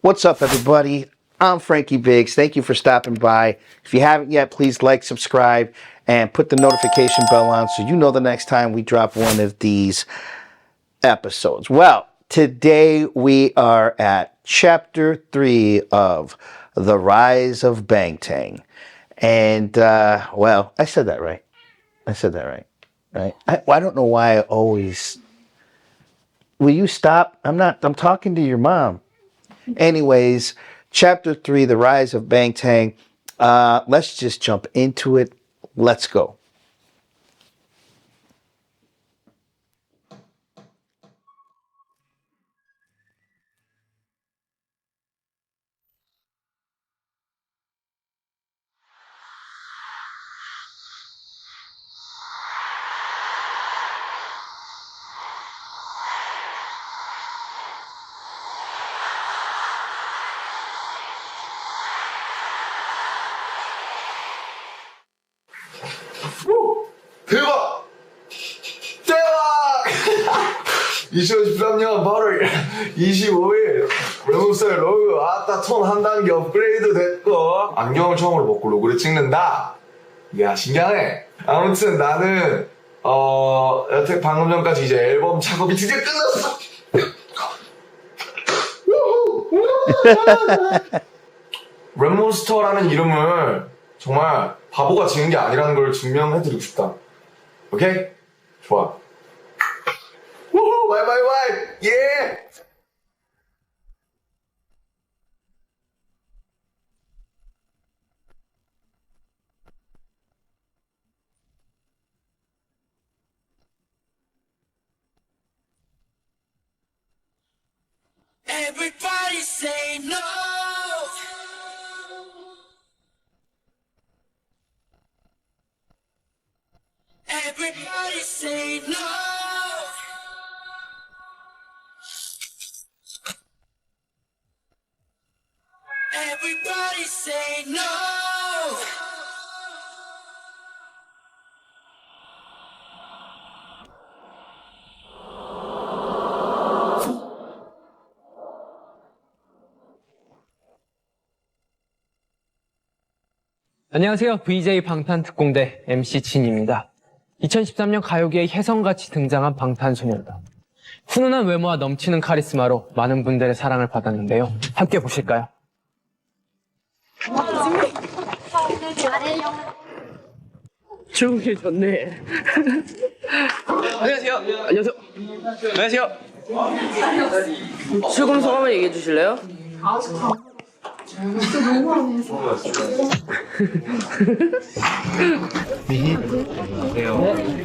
What's up, everybody? I'm Frankie Biggs. Thank you for stopping by. If you haven't yet, please like, subscribe, and put the notification bell on so you know the next time we drop one of these episodes. Well, today we are at Chapter 3 of The Rise of Bangtan. And, well, I said that right. Right? I don't know why I always... Will you stop? I'm talking to your mom. Anyways, Chapter 3, The Rise of Bangtan. Let's just jump into it. Let's go. 대박! 대박! 2013년 8월 25일 르무셀 로그 아따 톤 한 단계 업그레이드 됐고 안경을 처음으로 벗고 로그를 찍는다. 야 신기하네. 아무튼 나는 여태 방금 전까지 이제 앨범 작업이 드디어 끝났어. 랩몬스터라는 이름을 정말 바보가 지은 게 아니라는 걸 증명해드리고 싶다. 오케이? 좋아. 우후, 와이, 예! Everybody say no. Everybody say no. Everybody say no. 안녕하세요. VJ 방탄특공대 MC 진입니다. 2013년 가요계에 혜성같이 등장한 방탄소년단. 훈훈한 외모와 넘치는 카리스마로 많은 분들의 사랑을 받았는데요. 함께 보실까요? 좋게 좋네. 안녕하세요. 안녕하세요. 안녕하세요. 출근 소감을 얘기해 주실래요?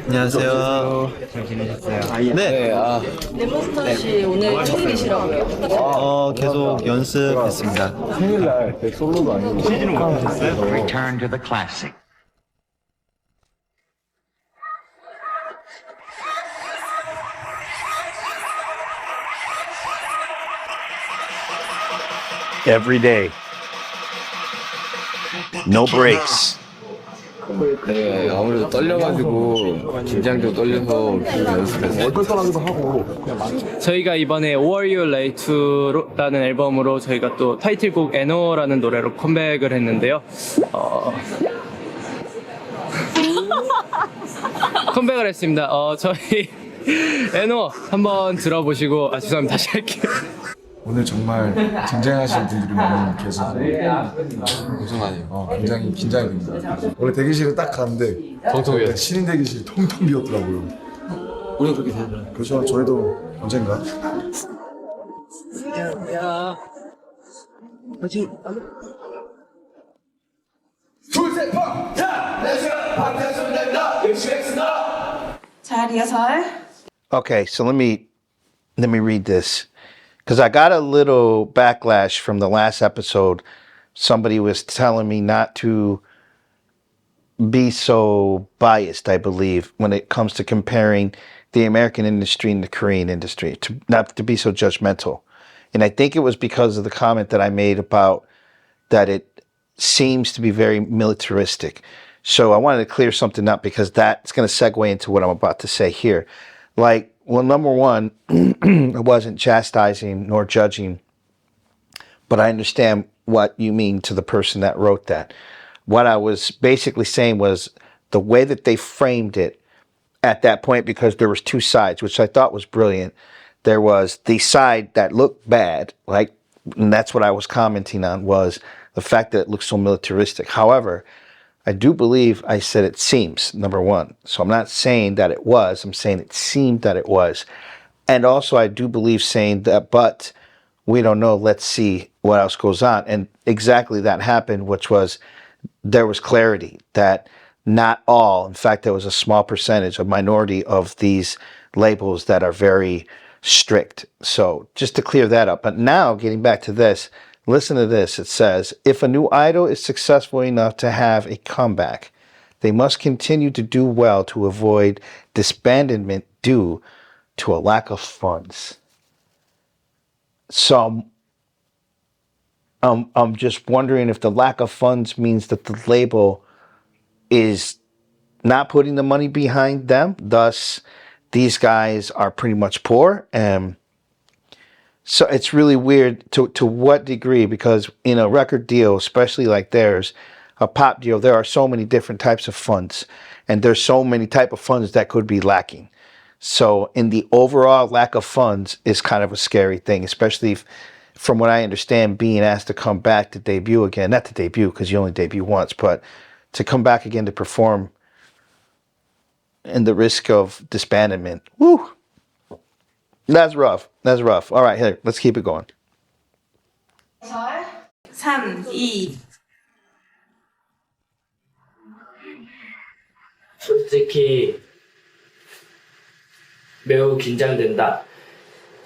안녕하세요. 잘 지내셨어요? 네. 랩몬스터 씨 오늘 처음이시라고요? 계속 연습했습니다. Return to the classic. Every day. No breaks. 네, 아무래도 떨려가지고 긴장도 떨려서 연습했어요. 저희가 이번에 5Are You Late라는 앨범으로 저희가 또 타이틀곡 에노라는 노래로 컴백을 했는데요. 컴백을 했습니다. 저희 에노 한번 들어보시고 죄송합니다. 다시 할게요. 오늘 정말 쟁쟁하신 분들이 많이 계셔서 고생하네요. 굉장히 긴장이 됩니다. 원래 대기실에 딱 갔는데 통통 비었어요. 신인 대기실이 통통 비었더라고요. 우리 그렇게 되더라고요. 그렇죠. 저희도 언젠가 자, 리허설. Okay, so let me read this. Because I got a little backlash from the last episode. Somebody was telling me not to be so biased, I believe, when it comes to comparing the American industry and the Korean industry, not to be so judgmental. And I think it was because of the comment that I made about that it seems to be very militaristic. So I wanted to clear something up because that's going to segue into what I'm about to say here. Like, well, number one, I wasn't chastising nor judging but I understand what you mean to the person that wrote that. What I was basically saying was the way that they framed it at that point, because there was two sides, which I thought was brilliant. There was the side that looked bad, like, and that's what I was commenting on, was the fact that it looks so militaristic. However, I do believe I said it seems, number one. So I'm not saying that it was, I'm saying it seemed that it was. And also I do believe saying that, but we don't know, let's see what else goes on. And exactly that happened, which was there was clarity that not all, in fact, there was a small percentage, a minority of these labels that are very strict. So just to clear that up. But now getting back to this, listen to this. It says, if a new idol is successful enough to have a comeback, they must continue to do well to avoid disbandment due to a lack of funds. So I'm just wondering if the lack of funds means that the label is not putting the money behind them. Thus, these guys are pretty much poor. So it's really weird to what degree, because in a record deal, especially like theirs, a pop deal, there are so many different types of funds, and there's so many type of funds that could be lacking. So in the overall, lack of funds is kind of a scary thing, especially if, from what I understand, being asked to come back to debut again, not to debut because you only debut once, but to come back again to perform, and the risk of disbandment. Woo! That's rough. That's rough. All right, here, let's keep it going. 3, 2. 솔직히 매우 긴장된다.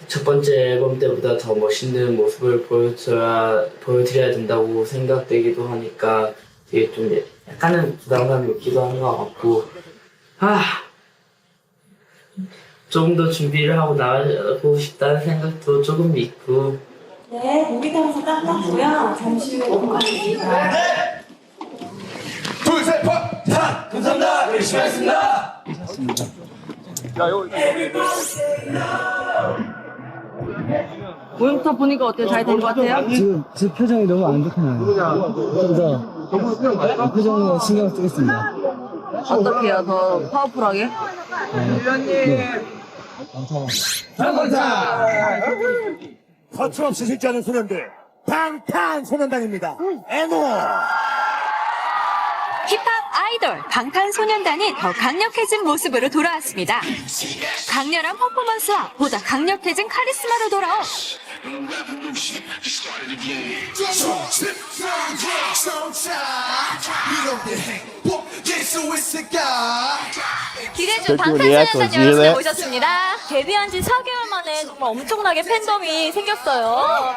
첫 번째 앨범 때보다 더 멋있는 모습을 보여드려야 된다고 생각되기도 하니까 되게 좀 약간은 부담감이 있기도 한 것 같고, 조금 더 준비를 하고 나가고 싶다는 생각도 조금 있고. 네, 목이 타면서 땀났고요. 잠시 후에 오픈하겠습니다. 둘, 셋, 팍! 자, 감사합니다. 열심히 하겠습니다. 모형부터 보니까 어때요? 잘 된 것 같아요? 지금 제 표정이 너무 안 좋구나요. 좀더 표정에 신경을 쓰겠습니다. 어떻게요? 더 파워풀하게? 네. 거침없이 실제하는 소년들 방탄소년단입니다. 에노 힙합 아이돌 방탄소년단이 더 강력해진 모습으로 돌아왔습니다. 강렬한 퍼포먼스와 보다 강력해진 카리스마로 돌아온 기대주 방탄소년단 여러분들 모셨습니다. 데뷔한 지 4개월 만에 정말 엄청나게 팬덤이 생겼어요.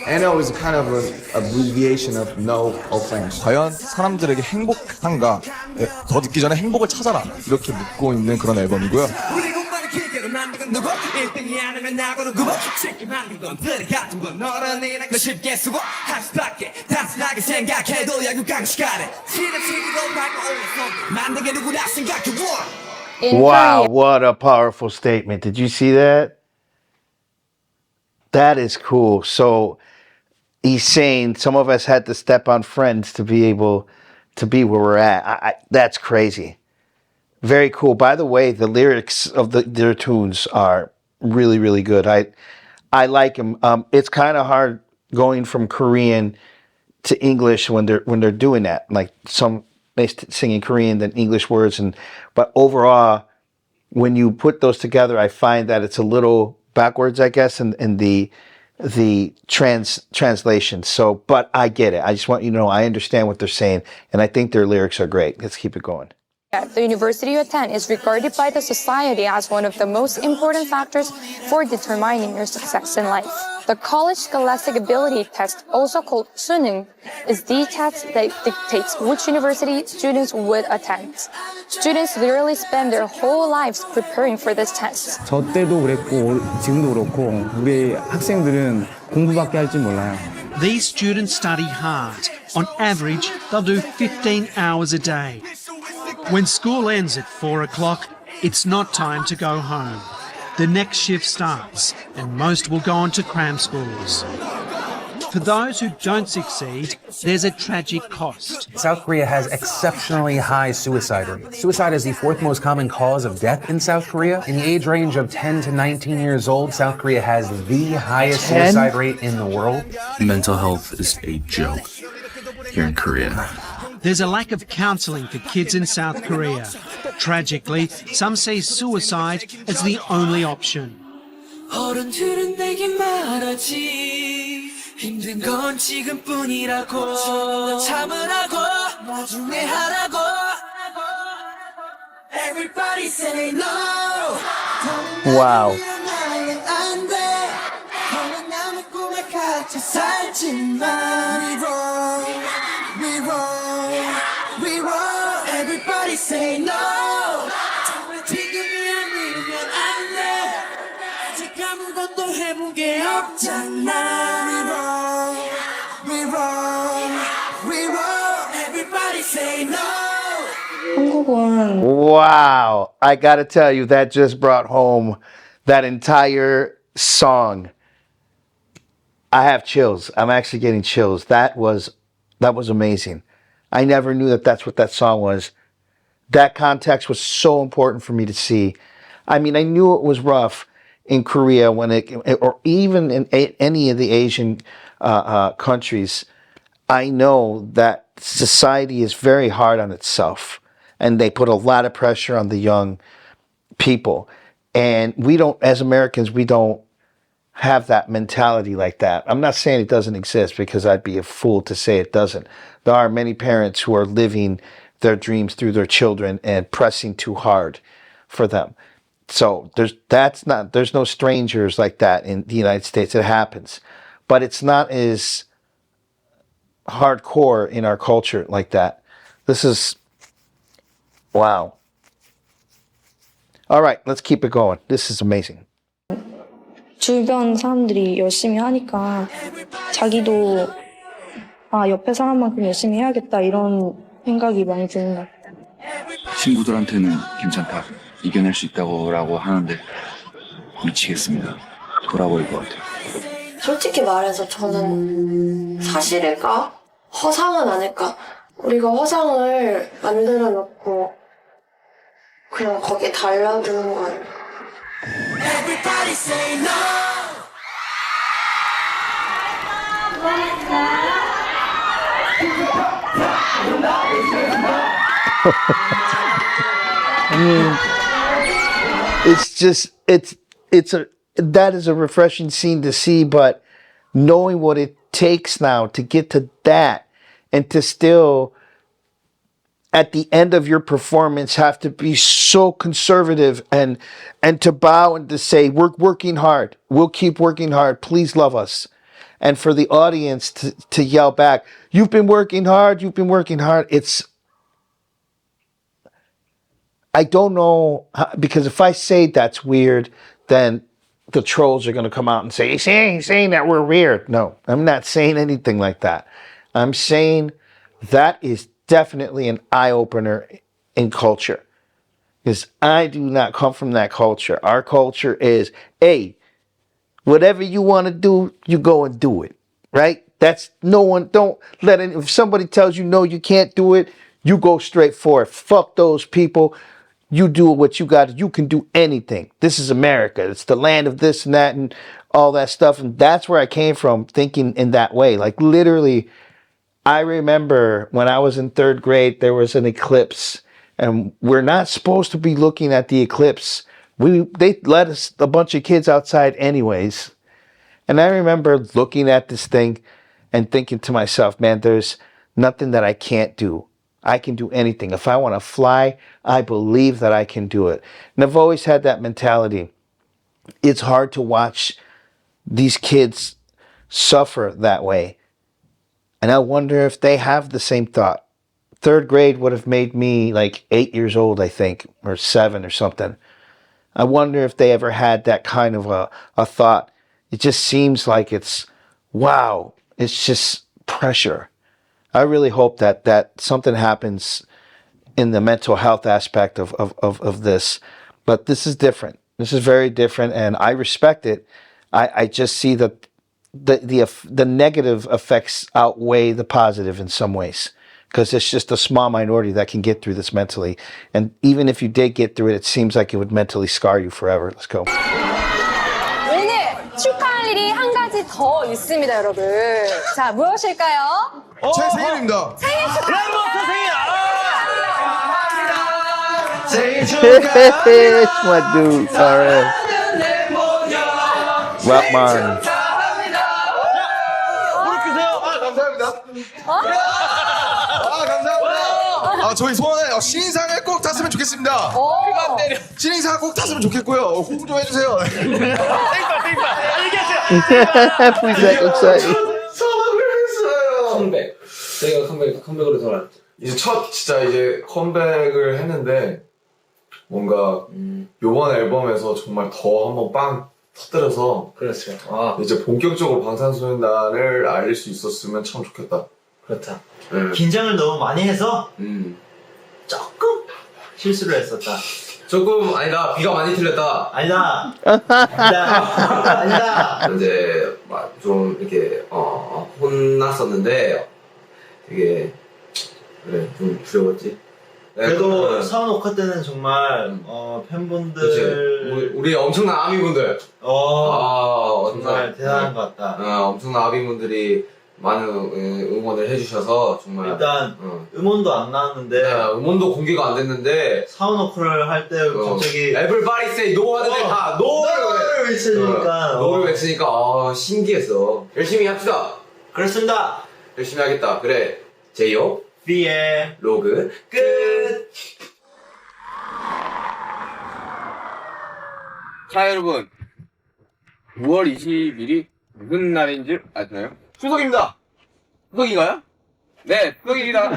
NO is kind of an abbreviation of no offense. 과연 사람들에게 행복한가? 더 늦기 전에 행복을 찾아라. 이렇게 묻고 있는 그런 앨범이고요. Wow, what a powerful statement. Did you see that? That is cool. So he's saying some of us had to step on friends to be able to be where we're at. That's crazy. Very cool. By the way, the lyrics of their tunes are really, really good. I like them. It's kind of hard going from Korean to English when they're doing that. Like some they sing in Korean, then English words, but overall, when you put those together, I find that it's a little backwards, I guess, in the translation. So, but I get it. I just want you to know I understand what they're saying, and I think their lyrics are great. Let's keep it going. The university you attend is regarded by the society as one of the most important factors for determining your success in life. The College Scholastic Ability Test, also called 수능, is the test that dictates which university students would attend. Students literally spend their whole lives preparing for this test. 저 때도 그랬고 지금도 그렇고 우리 학생들은 공부밖에 할 줄 몰라요. These students study hard. On average, they'll do 15 hours a day. When school ends at 4 o'clock, it's not time to go home. the next shift starts and most will go on to cram schools. For those who don't succeed, there's a tragic cost. South Korea has exceptionally high suicide rate. Suicide is the fourth most common cause of death in South Korea. In the age range of 10 to 19 years old, South Korea has the highest suicide rate in the world. Mental health is a joke here in Korea. There's a lack of counselling for kids in South Korea. Tragically, some see suicide as the only option. 어른들은 내게 말하지 힘든 건 지금뿐이라고 참으라고 나중에 하라고 Everybody say no Wow. 안돼 너는 남의 꿈에 갇혀 살지만 We roll, we roll, we roll Everybody say no 정말 지금이 아니면 안돼 아직 아무것도 해본 게 없잖아 We roll, we roll, we roll Everybody say no Wow. I got to tell you, that just brought home that entire song. I have chills. I'm actually getting chills. That was amazing. I never knew that that's what that song was. That context was so important for me to see. I mean, I knew it was rough in Korea when or even in any of the Asian countries. I know that society is very hard on itself, and they put a lot of pressure on the young people. And we don't, as Americans, we don't have that mentality like that. I'm not saying it doesn't exist, because I'd be a fool to say it doesn't. There are many parents who are living their dreams through their children and pressing too hard for them. So there's no strangers like that in the United States. It happens, but it's not as hardcore in our culture like that. This is, wow. All right, let's keep it going. This is amazing. 주변 사람들이 열심히 하니까 자기도 옆에 사람만큼 열심히 해야겠다 이런 생각이 많이 드는 것 같아요. 친구들한테는 괜찮다, 이겨낼 수 있다고라고 하는데 미치겠습니다. 돌아버릴 것 같아요. 솔직히 말해서 저는 사실일까? 허상은 아닐까? 우리가 허상을 만들어 놓고 그냥 거기에 달라드는 거 아닐까? Everybody say no I mean, that is a refreshing scene to see, but knowing what it takes now to get to that, and to still, at the end of your performance, have to be so conservative and to bow and to say, we're working hard. We'll keep working hard. Please love us. And for the audience to yell back, you've been working hard. You've been working hard. I don't know, because if I say that's weird, then the trolls are going to come out and say, he's saying that we're weird. No, I'm not saying anything like that. I'm saying that is definitely an eye-opener in culture, because I do not come from that culture. Our culture is, hey, whatever you want to do, you go and do it, right? That's no one, don't let it, if somebody tells you, no, you can't do it, you go straight for it. Fuck those people. You do what you got. You can do anything. This is America. It's the land of this and that and all that stuff. And that's where I came from, thinking in that way. Like literally, I remember when I was in 3rd grade, there was an eclipse, and we're not supposed to be looking at the eclipse. They let us, a bunch of kids, outside anyways. And I remember looking at this thing and thinking to myself, man, there's nothing that I can't do. I can do anything. If I want to fly, I believe that I can do it. And I've always had that mentality. It's hard to watch these kids suffer that way. And I wonder if they have the same thought. 3rd grade would have made me like 8 years old, I think, or 7 or something. I wonder if they ever had that kind of a thought. It just seems like it's, wow, it's just pressure. I really hope that something happens in the mental health aspect of this. But this is different. This is very different, and I respect it. I just see that the negative effects outweigh the positive in some ways, because it's just a small minority that can get through this mentally. And even if you did get through it, it seems like it would mentally scar you forever. Let's go. 오늘 축하할 일이 한 가지 더 있습니다, 여러분. 자, 무엇일까요? 제 생일입니다. 생일 축하합니다. It's my dude, Tarek. Rockman. 감사합니다. 저희 소원에 신인상을 꼭 탔으면 좋겠습니다. 신인상 꼭 탔으면 좋겠고요. 홍보 좀 해주세요. Please excited. 컴백. 저희가 컴백으로 돌아왔죠. 이제 진짜 이제 컴백을 했는데 뭔가 요번 앨범에서 정말 더 한번 빵 터뜨려서 그렇죠. 이제 본격적으로 방탄소년단을 알릴 수 있었으면 참 좋겠다. 그렇다. 긴장을 너무 많이 해서 조금 실수를 했었다. 조금 아니다. 비가 많이 틀렸다. 아니다. 아니다. 이제 좀 이렇게 혼났었는데 되게 그래 좀 두려웠지. 그래도 사원 오카 때는 정말 팬분들 우리 엄청난 아미분들 정말 대단한 것 같다. 엄청난 아미분들이 많은 응원을 해주셔서 정말 일단 음원도 안 나왔는데 음원도 공개가 안 됐는데 사원 오카를 할 때 갑자기 Everybody say no 하는데 다 노를 외치니까 노를 외치니까 신기했어. 열심히 합시다. 그렇습니다. 열심히 하겠다. 그래 제이홉 B의 로그 끝. 자 여러분 9월 20일이 무슨 날인지 아시나요? 추석입니다. 추석인가요? 네, 추석입니다.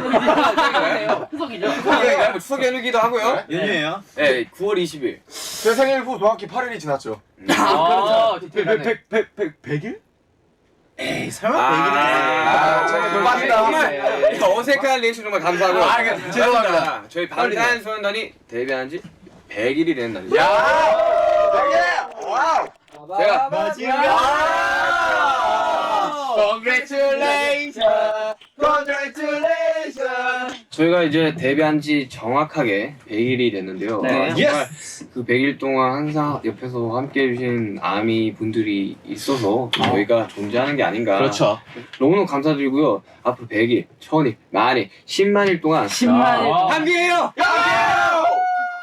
추석이죠. 추석이죠. 추석연휴기도 하고요. 연휴예요? 네, 9월 20일. 제 생일 후 정확히 8일이 지났죠. 그렇죠. 100일? 에이 설마 100일이 정말 어색한 리액션 정말 감사하고요. 죄송합니다. 저희 방탄소년단이 데뷔한 지 100일이 된 날입니다. 야! 100일! 와우! 제가 Congratulations! 저희가 이제 데뷔한 지 정확하게 100일이 됐는데요. 정말 그 100일 동안 항상 옆에서 함께 해주신 아미 분들이 있어서 저희가 존재하는 게 아닌가. 그렇죠. 너무너무 감사드리고요. 앞으로 100일, 1000일, 만일, 10만일 동안 10만일 함께해요!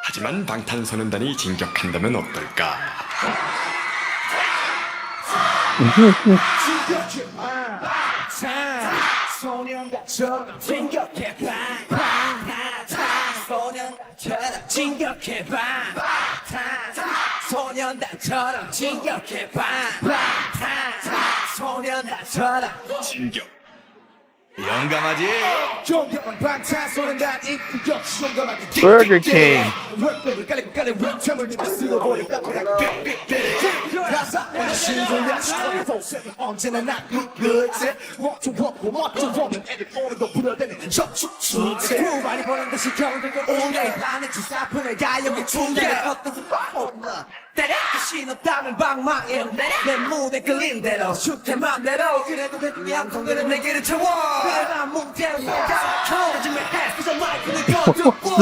하지만 방탄소년단이 진격한다면 어떨까? 소년단처럼 진격해봐 소년단처럼 진격해봐 소년단처럼 진격해봐 소년단처럼 진격 영감하지? Burger King. 언제나 나 끝에 멈춰보고 멋져보면 애들 오늘도 불어대는 척추추체 많이 보는 듯이 겨울들고 오네 나는 주사푼의 가염이 충대 어떤 때려듯이 없다면 방망이 내 무대 끌린 대로 슈테 맘대로 그래도 내 양통들은 내게를 채워 그래 난 뭉태우니까 터지면 해 그저 마이크를 꺼두고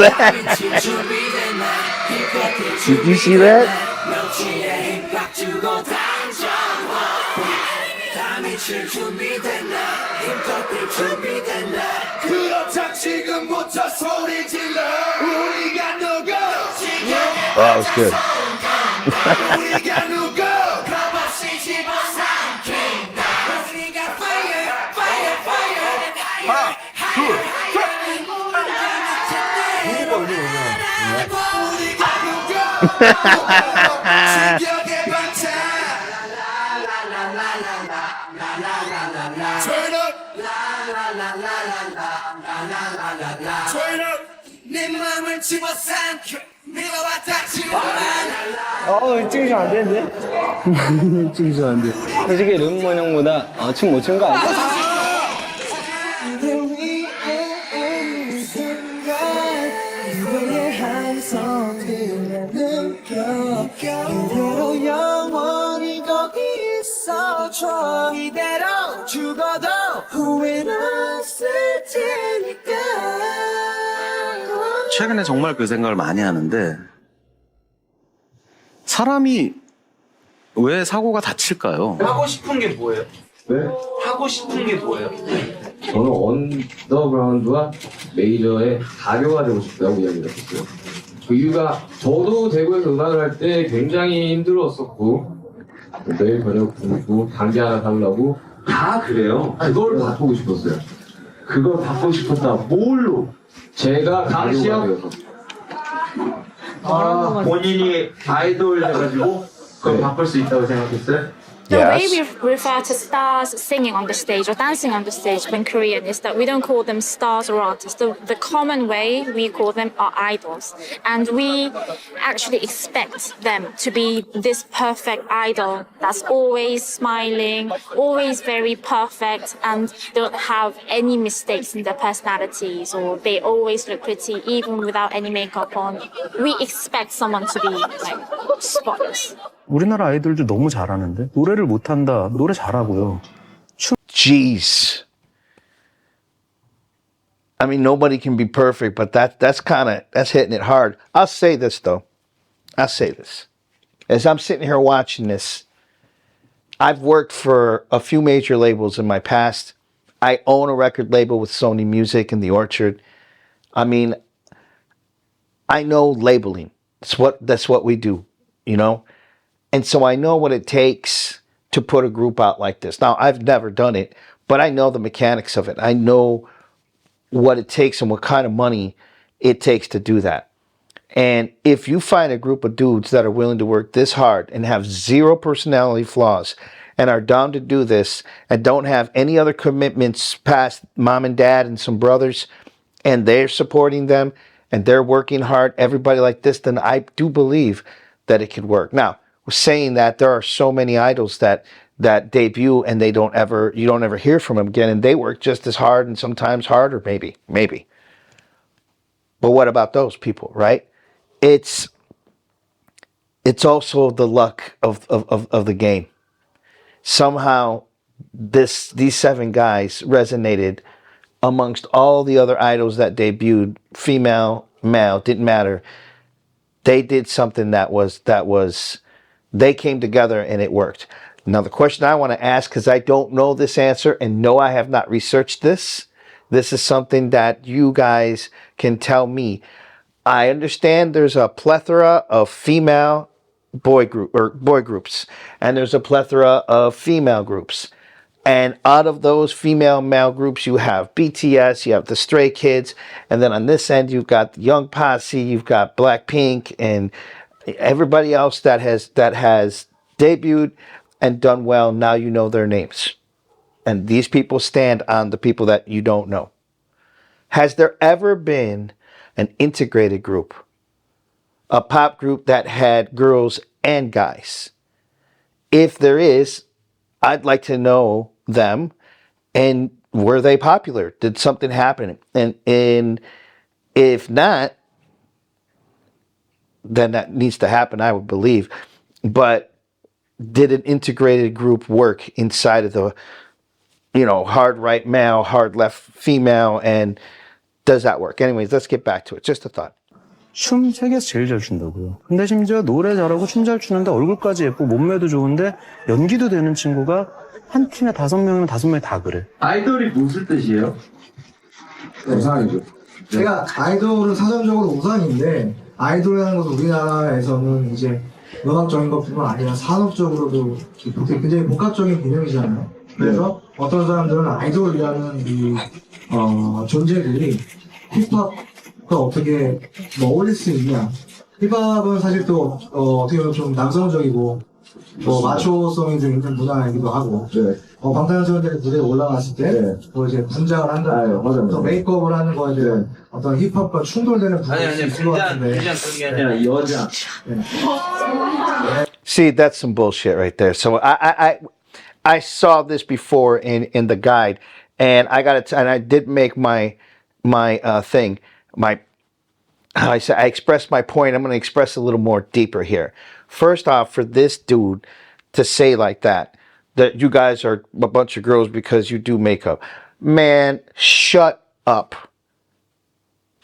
Did you see that? 멸치에 힙합 주고 단정화 다 미칠 준비됐나 힘껏 준비됐나 그렇다 지금부터 소리 질러 우리가 누구 Wow, that was good. 우리가 누구 겁없이 집어삼킨다 우리가 fire fire fire 하나, 둘, 셋! 충격의 반찬 Turn up Turn up 내 맘을 집어삼켜 네가 왔다 지워라 찍으시면 안 되는데? 찍으시면 안 돼. 솔직히 르몬 형보다 춤 못 춘 거 아니야? 내 한손 그냥 느껴 멈춰줘 이대로 죽어도 후회는 없을 테니까. 최근에 정말 그 생각을 많이 하는데 사람이 왜 사고가 다칠까요? 하고 싶은 게 뭐예요? 네? 하고 싶은 게 뭐예요? 저는 언더그라운드와 메이저의 가교가 되고 싶다고 이야기를 했어요. 그 이유가 저도 대구에서 음악을 할 때 굉장히 힘들었었고 매일 저녁 굶고 단계 하나 달라고 다 그래요. 그걸 바꾸고 싶었어요. 그걸 바꾸고 싶었다. 뭘로? 제가 당시요? 본인이 아이돌 해가지고 그걸 바꿀 수 있다고 생각했어요? The way we refer to stars singing on the stage or dancing on the stage when Korean is that we don't call them stars or artists. The common way we call them are idols. And we actually expect them to be this perfect idol that's always smiling, always very perfect, and don't have any mistakes in their personalities, or they always look pretty even without any makeup on. We expect someone to be like spotless. 우리나라 아이돌들 너무 잘하는데 노래를 못한다. 노래 잘하고요. Jeez. I mean, nobody can be perfect, but that's hitting it hard. I'll say this though. I'll say this. As I'm sitting here watching this, I've worked for a few major labels in my past. I own a record label with Sony Music and The Orchard. I mean, I know labeling. That's what we do, you know? And so I know what it takes to put a group out like this. Now, I've never done it, but I know the mechanics of it. I know what it takes and what kind of money it takes to do that. And if you find a group of dudes that are willing to work this hard and have zero personality flaws and are down to do this and don't have any other commitments past mom and dad and some brothers, and they're supporting them and they're working hard, everybody like this, then I do believe that it could work. Now, saying that, there are so many idols that debut and you don't ever hear from them again, and they work just as hard and sometimes harder, maybe. But what about those people, right? It's also the luck of the game. Somehow these 7 guys resonated amongst all the other idols that debuted, female, male, didn't matter. They did something that was they came together and it worked. Now, the question I want to ask, because I don't know this answer and no, I have not researched this. This is something that you guys can tell me. I understand there's a plethora of female boy groups, and there's a plethora of female groups. And out of those female male groups, you have BTS, you have the Stray Kids, and then on this end, you've got the Young Posse, you've got Blackpink, and everybody else that has debuted and done well. Now you know their names. And these people stand on the people that you don't know. Has there ever been an integrated group? A pop group that had girls and guys? If there is, I'd like to know them. And were they popular? Did something happen? And if not, then that needs to happen, I would believe. But did an integrated group work inside of the, hard right male, hard left female, and does that work? Anyways, let's get back to it. Just a thought. 춤 세계에서 제일 잘 춘다고요. 근데 심지어 노래 잘하고 춤 잘 추는데 얼굴까지 예쁘고 몸매도 좋은데 연기도 되는 친구가 한 팀에 5명이면 5명이 다 그래. 아이돌이 무슨 뜻이에요? 우상이죠. 제가 아이돌은 사전적으로 우상인데, 아이돌이라는 것은 우리나라에서는 이제 음악적인 것뿐만 아니라 산업적으로도 굉장히 복합적인 개념이잖아요. 그래서 어떤 사람들은 아이돌이라는 이 존재들이 힙합과 어떻게 어울릴 수 있냐. 힙합은 사실 또 어떻게 보면 좀 남성적이고 마초성이 좀 있는 문화이기도 하고, 방탄소년단이 무대에 올라갔을 때 이제 분장을 한다, 또 메이크업을 하는 거에 대한 어떤 힙합과 충돌되는 부분이 있을 것 같은데. See, that's some bullshit right there. So I saw this before in the guide, and I did make my thing. I expressed my point. I'm going to express a little more deeper here. First off, for this dude to say like that, that you guys are a bunch of girls because you do makeup. Man, shut up.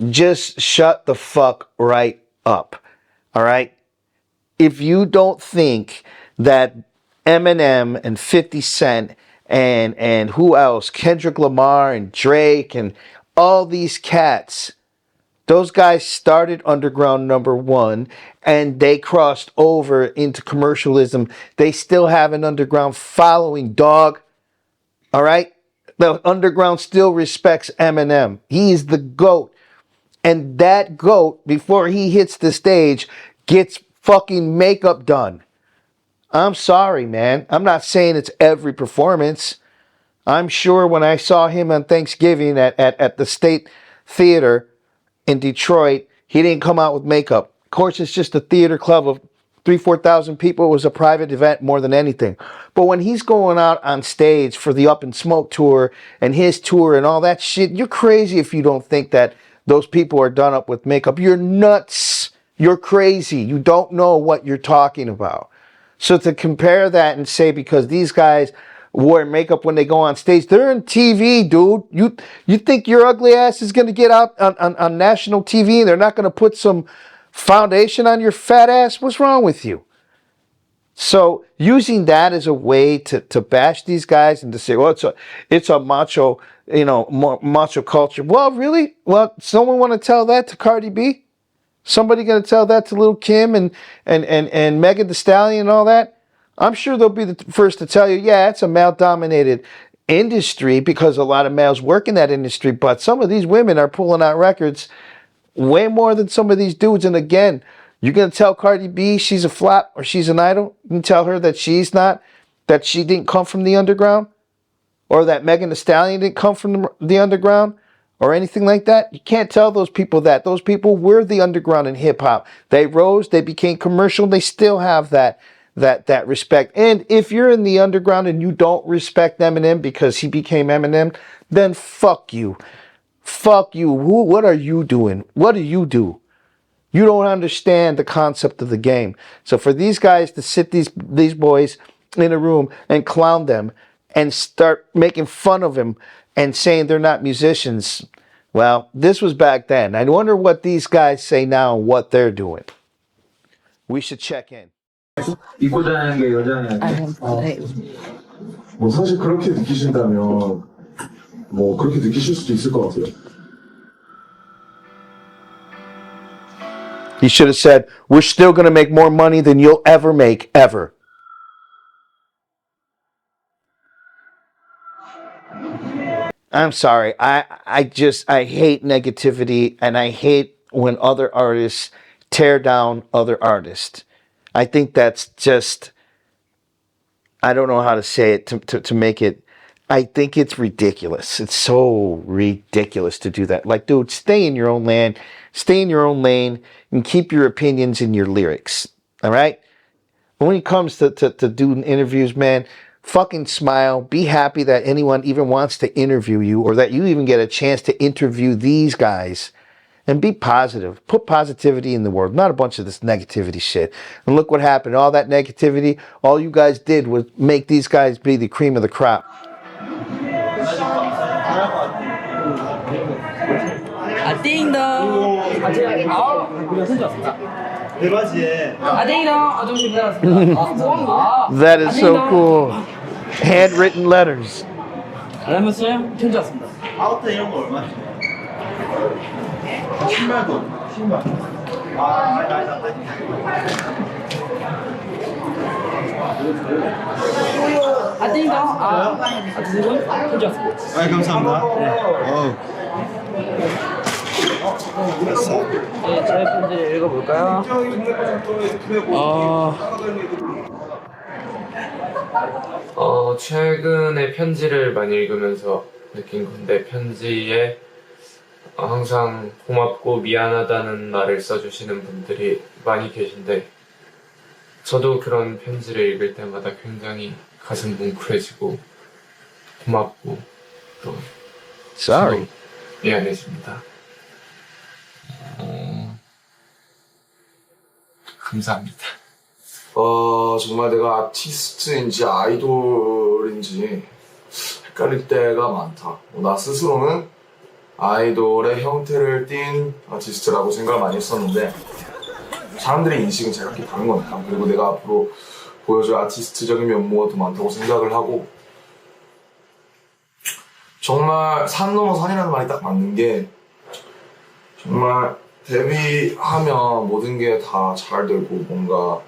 Just shut the fuck right up. All right? If you don't think that Eminem and 50 Cent and who else, Kendrick Lamar and Drake and all these cats, those guys started underground #1 and they crossed over into commercialism. They still have an underground following, dog. All right? The underground still respects Eminem. He is the GOAT. And that GOAT, before he hits the stage, gets fucking makeup done. I'm sorry, man. I'm not saying it's every performance. I'm sure when I saw him on Thanksgiving at the State Theater in Detroit, he didn't come out with makeup. Of course, it's just a theater club of 3,000-4,000 people. It was a private event more than anything. But when he's going out on stage for the Up in Smoke tour and his tour and all that shit, you're crazy if you don't think that those people are done up with makeup. You're nuts. You're crazy. You don't know what you're talking about. So to compare that and say because these guys wore makeup when they go on stage, they're on TV, dude. You think your ugly ass is going to get out on national TV and they're not going to put some foundation on your fat ass? What's wrong with you? So using that as a way to bash these guys and to say, well, it's a macho, macho culture. Well, really? Well, someone want to tell that to Cardi B? Somebody going to tell that to Lil' Kim and Megan Thee Stallion and all that? I'm sure they'll be the first to tell you, yeah, it's a male-dominated industry because a lot of males work in that industry, but some of these women are pulling out records way more than some of these dudes. And again, you're going to tell Cardi B she's a flop or she's an idol? You can tell her that she's not, that she didn't come from the underground? Or that Megan Thee Stallion didn't come from the underground? Or anything like that? You can't tell those people that. Those people were the underground in hip-hop. They rose, they became commercial, they still have that respect. And if you're in the underground and you don't respect Eminem because he became Eminem, then fuck you. Fuck you. What are you doing? What do you do? You don't understand the concept of the game. So for these guys to sit these boys in a room and clown them and start making fun of him and saying they're not musicians, well, this was back then. I wonder what these guys say now and what they're doing. We should check in. 입고 다니는 게 여자냐? 뭐 사실 그렇게 느끼신다면 뭐 그렇게 느끼실 수도 있을 것 같아요. He should have said, we're still going to make more money than you'll ever make, ever. I'm sorry. I hate negativity and I hate when other artists tear down other artists. I think that's just, I don't know how to say it to make it, I think it's ridiculous. It's so ridiculous to do that. Like, dude, stay in your own land, stay in your own lane, and keep your opinions in your lyrics. All right? When it comes to doing interviews, man, fucking smile. Be happy that anyone even wants to interview you or that you even get a chance to interview these guys. And be positive. Put positivity in the world, not a bunch of this negativity shit. And look what happened. All that negativity, all you guys did was make these guys be the cream of the crop. That is so cool. Handwritten letters. 아웃도 이런 거 얼마? 신발도 신발. 감사합니다. 네, 저희 편지를 읽어볼까요? 최근에 편지를 많이 읽으면서 느낀 건데, 편지에 항상 고맙고 미안하다는 말을 써주시는 분들이 많이 계신데, 저도 그런 편지를 읽을 때마다 굉장히 가슴 뭉클해지고 고맙고 또 Sorry. 미안해집니다. 감사합니다. 정말 내가 아티스트인지 아이돌인지 헷갈릴 때가 많다. 나 스스로는 아이돌의 형태를 띈 아티스트라고 생각을 많이 했었는데 사람들의 인식은 제각기 다른 거니까. 그리고 내가 앞으로 보여줄 아티스트적인 면모가 더 많다고 생각을 하고 정말 산 넘어 산이라는 말이 딱 맞는 게 정말 데뷔하면 모든 게 다 잘 되고 뭔가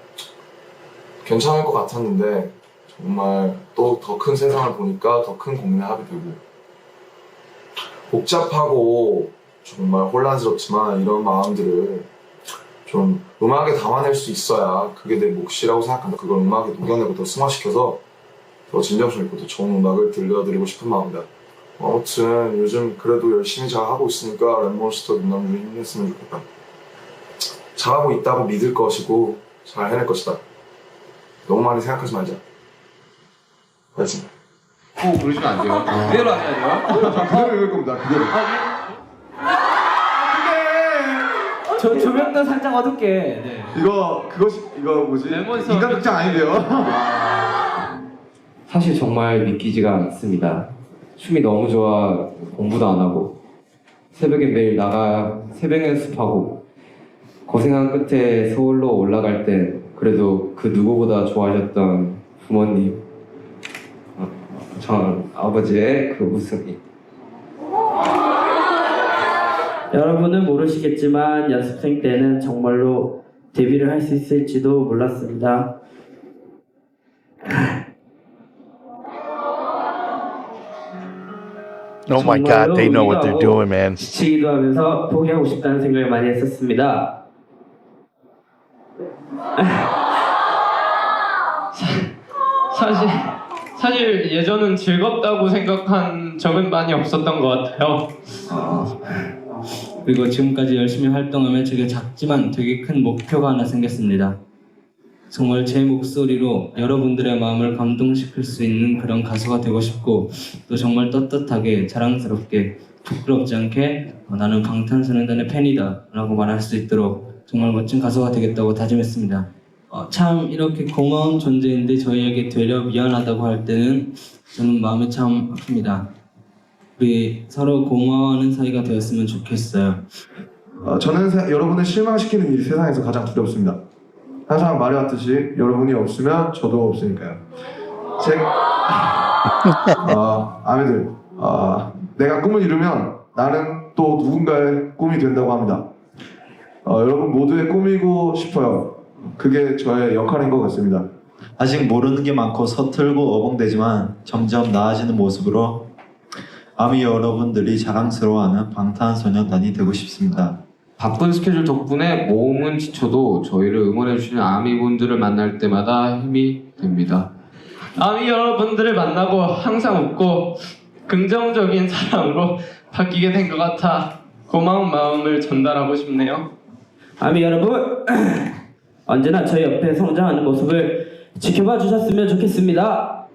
괜찮을 것 같았는데 정말 또 더 큰 세상을 보니까 더 큰 고민을 하게 되고 복잡하고 정말 혼란스럽지만 이런 마음들을 좀 음악에 담아낼 수 있어야 그게 내 몫이라고 생각한다. 그걸 음악에 녹여내고 더 승화시켜서 더 진정성 있고 더 좋은 음악을 들려드리고 싶은 마음이다. 아무튼 요즘 그래도 열심히 잘 하고 있으니까 랩몬스터 누나들이 힘냈으면 좋겠다. 잘하고 있다고 믿을 것이고 잘 해낼 것이다. 너무 많이 생각하지 말자. 알지? 그러시면 안 돼요. 그대로 하셔야 돼요. 그대로 읽을 겁니다. 그대로. 조명도 살짝 어둡게. 네. 이거 뭐지? 인간극장 아닌데요? 사실 정말 믿기지가 않습니다. 춤이 너무 좋아 공부도 안 하고 새벽에 매일 나가 새벽 연습하고 고생한 끝에 서울로 올라갈 때 그래도 그 누구보다 좋아하셨던 부모님, 전 아버지의 그 웃음이. 여러분은 모르시겠지만 연습생 때는 정말로 데뷔를 할 수 있을지도 몰랐습니다. Oh my God, they know what they're doing, man. 지치기도 하면서 포기하고 싶다는 생각을 많이 했었습니다. 사실 예전은 즐겁다고 생각한 적은 많이 없었던 것 같아요. 그리고 지금까지 열심히 활동하면 제게 작지만 되게 큰 목표가 하나 생겼습니다. 정말 제 목소리로 여러분들의 마음을 감동시킬 수 있는 그런 가수가 되고 싶고 또 정말 떳떳하게 자랑스럽게 부끄럽지 않게 나는 방탄소년단의 팬이다 라고 말할 수 있도록 정말 멋진 가수가 되겠다고 다짐했습니다. 참 이렇게 고마운 존재인데 저희에게 되려 미안하다고 할 때는 저는 마음이 참 아픕니다. 우리 서로 고마워하는 사이가 되었으면 좋겠어요. 저는 여러분을 실망시키는 일이 세상에서 가장 두렵습니다. 항상 말해왔듯이 여러분이 없으면 저도 없으니까요. 아미들, 내가 꿈을 이루면 나는 또 누군가의 꿈이 된다고 합니다. 여러분 모두의 꿈이고 싶어요. 그게 저의 역할인 것 같습니다. 아직 모르는 게 많고 서툴고 어벙대지만 점점 나아지는 모습으로 아미 여러분들이 자랑스러워하는 방탄소년단이 되고 싶습니다. 바쁜 스케줄 덕분에 몸은 지쳐도 저희를 응원해주시는 아미분들을 만날 때마다 힘이 됩니다. 아미 여러분들을 만나고 항상 웃고 긍정적인 사람으로 바뀌게 된 것 같아 고마운 마음을 전달하고 싶네요. 아미 여러분, 언제나 저희 옆에 성장하는 모습을 지켜봐 주셨으면 좋겠습니다.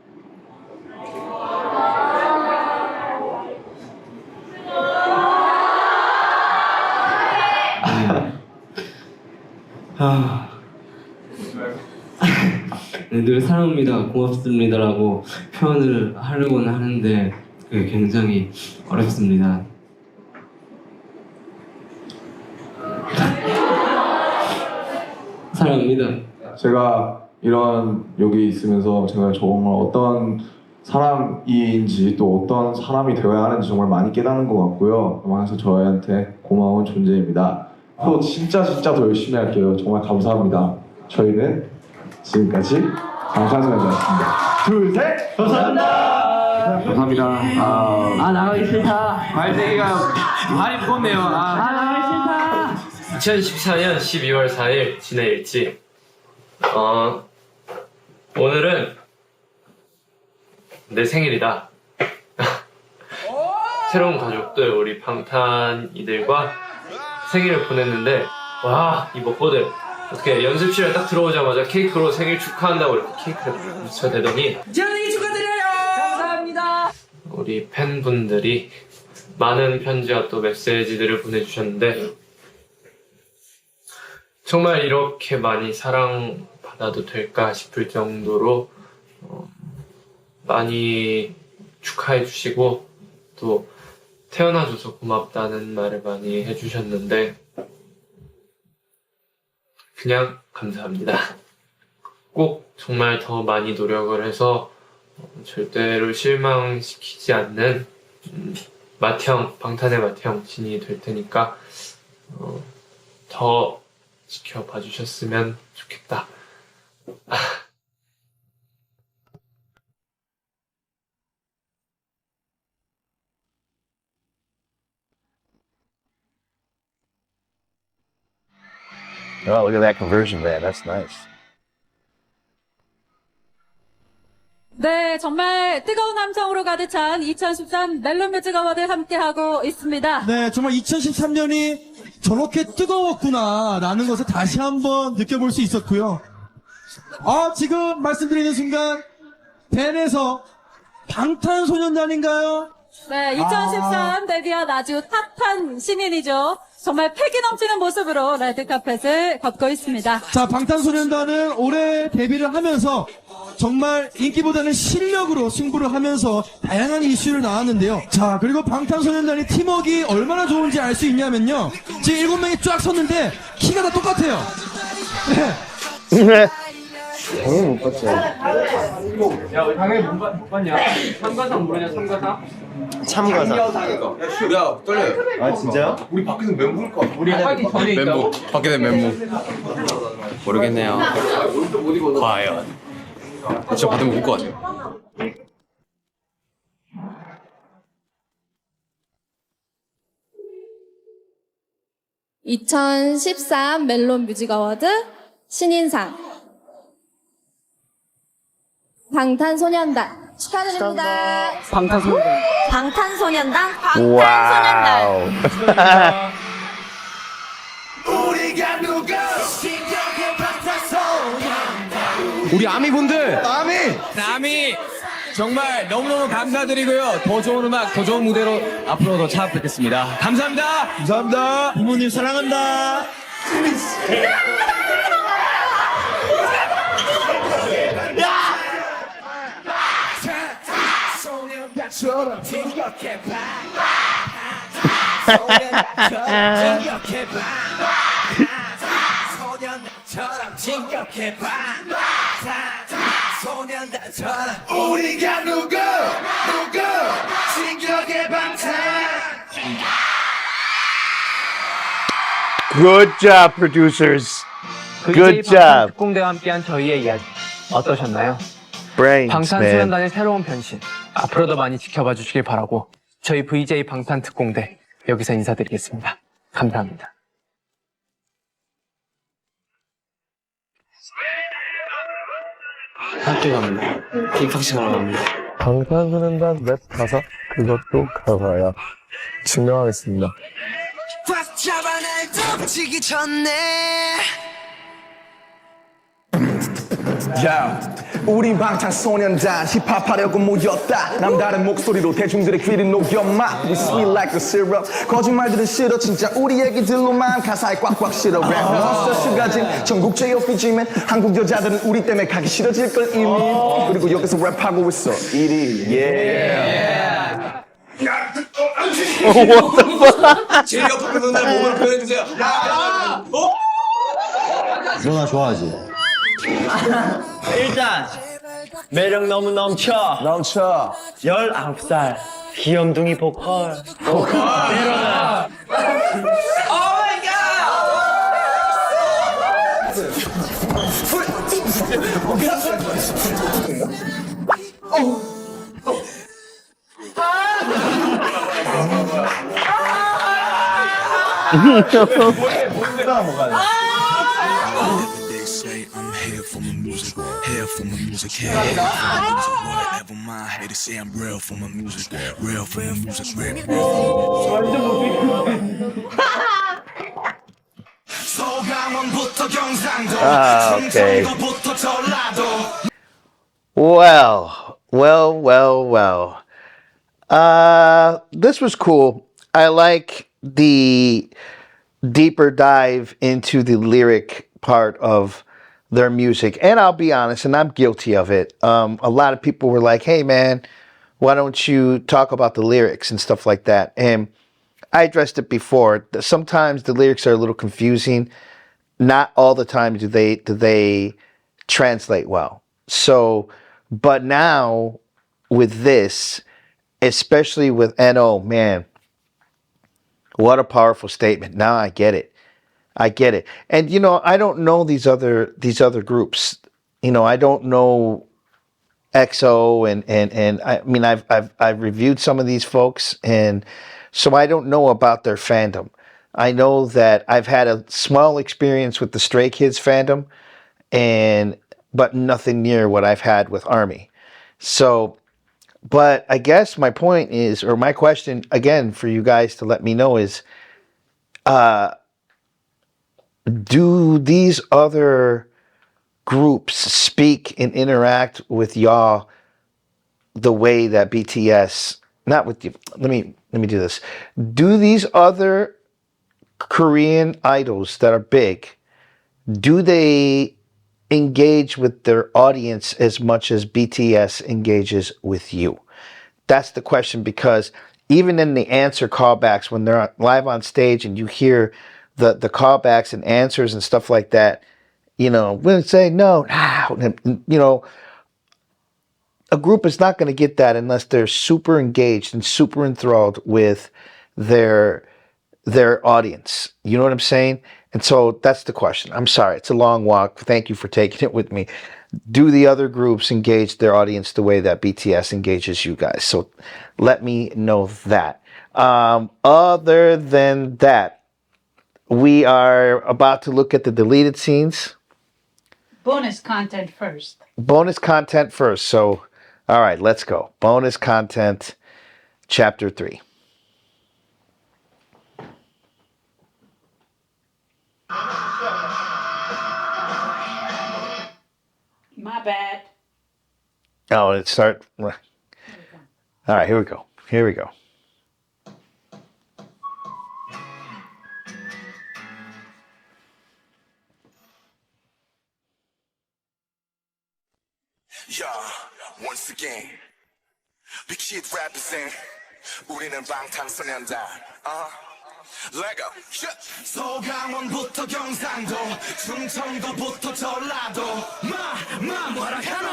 늘 사랑합니다, 고맙습니다라고 표현을 하려고는 하는데 그게 굉장히 어렵습니다. 사랑합니다. 제가 이런 여기 있으면서 제가 정말 어떤 사람인지 또 어떤 사람이 되어야 하는지 정말 많이 깨닫는 것 같고요. 그래서 저희한테 고마운 존재입니다. 또 진짜 더 열심히 할게요. 정말 감사합니다. 저희는 지금까지 방탄소년단이었습니다. 둘, 셋! 감사합니다! 감사합니다. 나가기 싫다. 발대기가 많이 무겁네요. 나가기 싫다. 2014년 12월 4일 진해 일치. 오늘은 내 생일이다. 새로운 가족들, 우리 방탄이들과 생일을 보냈는데, 와, 이 먹보들 어떻게 연습실에 딱 들어오자마자 케이크로 생일 축하한다고 이렇게 케이크를 붙여대더니 생일 축하드려요. 감사합니다. 우리 팬분들이 많은 편지와 또 메시지들을 보내주셨는데 정말 이렇게 많이 사랑받고 받아도 될까 싶을 정도로 많이 축하해 주시고 또 태어나줘서 고맙다는 말을 많이 해주셨는데 그냥 감사합니다. 꼭 정말 더 많이 노력을 해서 절대로 실망시키지 않는 방탄의 맏형 진이 될 테니까 더 지켜봐 주셨으면 좋겠다. Oh, look at that conversion, man. That's nice. 네, 정말 뜨거운 함성으로 가득 찬 2013 멜론 뮤직 어워드 함께하고 있습니다. 네, 정말 2013년이 저렇게 뜨거웠구나라는 것을 다시 한번 느껴볼 수 있었고요. 지금 말씀드리는 순간 벤에서 방탄소년단인가요? 네, 2013 데뷔한 아주 핫한 신인이죠. 정말 패기 넘치는 모습으로 레드카펫을 걷고 있습니다. 자, 방탄소년단은 올해 데뷔를 하면서 정말 인기보다는 실력으로 승부를 하면서 다양한 이슈를 나왔는데요. 자, 그리고 방탄소년단이 팀워크가 얼마나 좋은지 알 수 있냐면요. 지금 7명이 쫙 섰는데 키가 다 똑같아요. 네. 당연히 못 봤죠. 야, 당연히 못 봤냐? 참가상 모르냐, 참가상? 참가상. 야, 떨려. 아, 진짜요? 우리 밖에서 멘붕일 것 같아. 우리 하기 전에 있다고? 밖에서 멘붕. 모르겠네요. 과연. 진짜 받으면 울 것 같아요. (2013) 멜론 뮤직 어워드 신인상 방탄소년단 축하드립니다. 방탄소년단. 와우. 우리 아미분들 아미 정말 너무너무 감사드리고요. 더 좋은 음악, 더 좋은 무대로 앞으로 더 찾아뵙겠습니다. 감사합니다. 감사합니다. 부모님 사랑한다. 우리가 누구 진격의 방탄. Good job, producers. Good VJ job. 특공대와 함께한 저희의 이야기 어떠셨나요? Brains, man. 방탄소년단의 새로운 변신 앞으로도 많이 지켜봐 주시길 바라고 저희 VJ 방탄특공대 여기서 인사드리겠습니다. 감사합니다. 학교 갑니다. 킥박싱하러 갑니다. 방탄소년단 랩 가사 그것도 가사야. 증명하겠습니다. 꽉 잡아 날 덮치기 전에. 야, 우린 방탄소년단 힙합하려고 모였다. 남다른 목소리로 대중들의 귀를 녹여마. We sweet like a syrup. 거짓말들은 싫어 진짜 우리 얘기들로만 가사에 꽉꽉 실어. 랩 몬스터 가진 전국제의 오피지맨. 한국 여자들은 우리 때문에 가기 싫어질 걸 이미. 그리고 여기서 랩하고 있어 1위. Yeah. What the fuck? 제일 옆에 누나를 몸으로 표현해주세요. 누나 좋아하지? 일단 매력 너무 넘쳐 19살 귀염둥이 보컬 때로는 They say I'm here for my music, here for my music, here for my music. Whatever my haters say, I'm real for my music, real for my music, 서강원부터 경상도, okay. 충청도부터 전라도. Well. This was cool. I like the deeper dive into the lyric part of their music. And I'll be honest, and I'm guilty of it. A lot of people were like, hey man, why don't you talk about the lyrics and stuff like that? And I addressed it before. Sometimes the lyrics are a little confusing. Not all the time do they translate well. So, but now with this, especially with NO, man, what a powerful statement. Now I get it. I get it. And you know, I don't know these other groups. You know, I don't know EXO and I mean I've reviewed some of these folks, and so I don't know about their fandom. I know that I've had a small experience with the Stray Kids fandom, but nothing near what I've had with ARMY. So, but I guess my point is, or my question again for you guys to let me know is, do these other groups speak and interact with y'all the way that BTS, not with you, let me do this. Do these other Korean idols that are big, do they engage with their audience as much as BTS engages with you? That's the question, because even in the answer callbacks, when they're live on stage and you hear the callbacks and answers and stuff like that, you know, when they say no, you know, a group is not going to get that unless they're super engaged and super enthralled with their audience. You know what I'm saying? And so that's the question. I'm sorry, it's a long walk. Thank you for taking it with me. Do the other groups engage their audience the way that BTS engages you guys? So let me know that. Other than that, we are about to look at the deleted scenes. Bonus content first. Bonus content first. So, all right, let's go. Bonus content, chapter 3. My bad. Oh, it start. All right, here we go. Here we go. Yeah, once again, Big Shit represent. 우리는 방탄소년단. Lego. 서강원부터 경상도, 충청도부터 전라도. 뭐라 카노?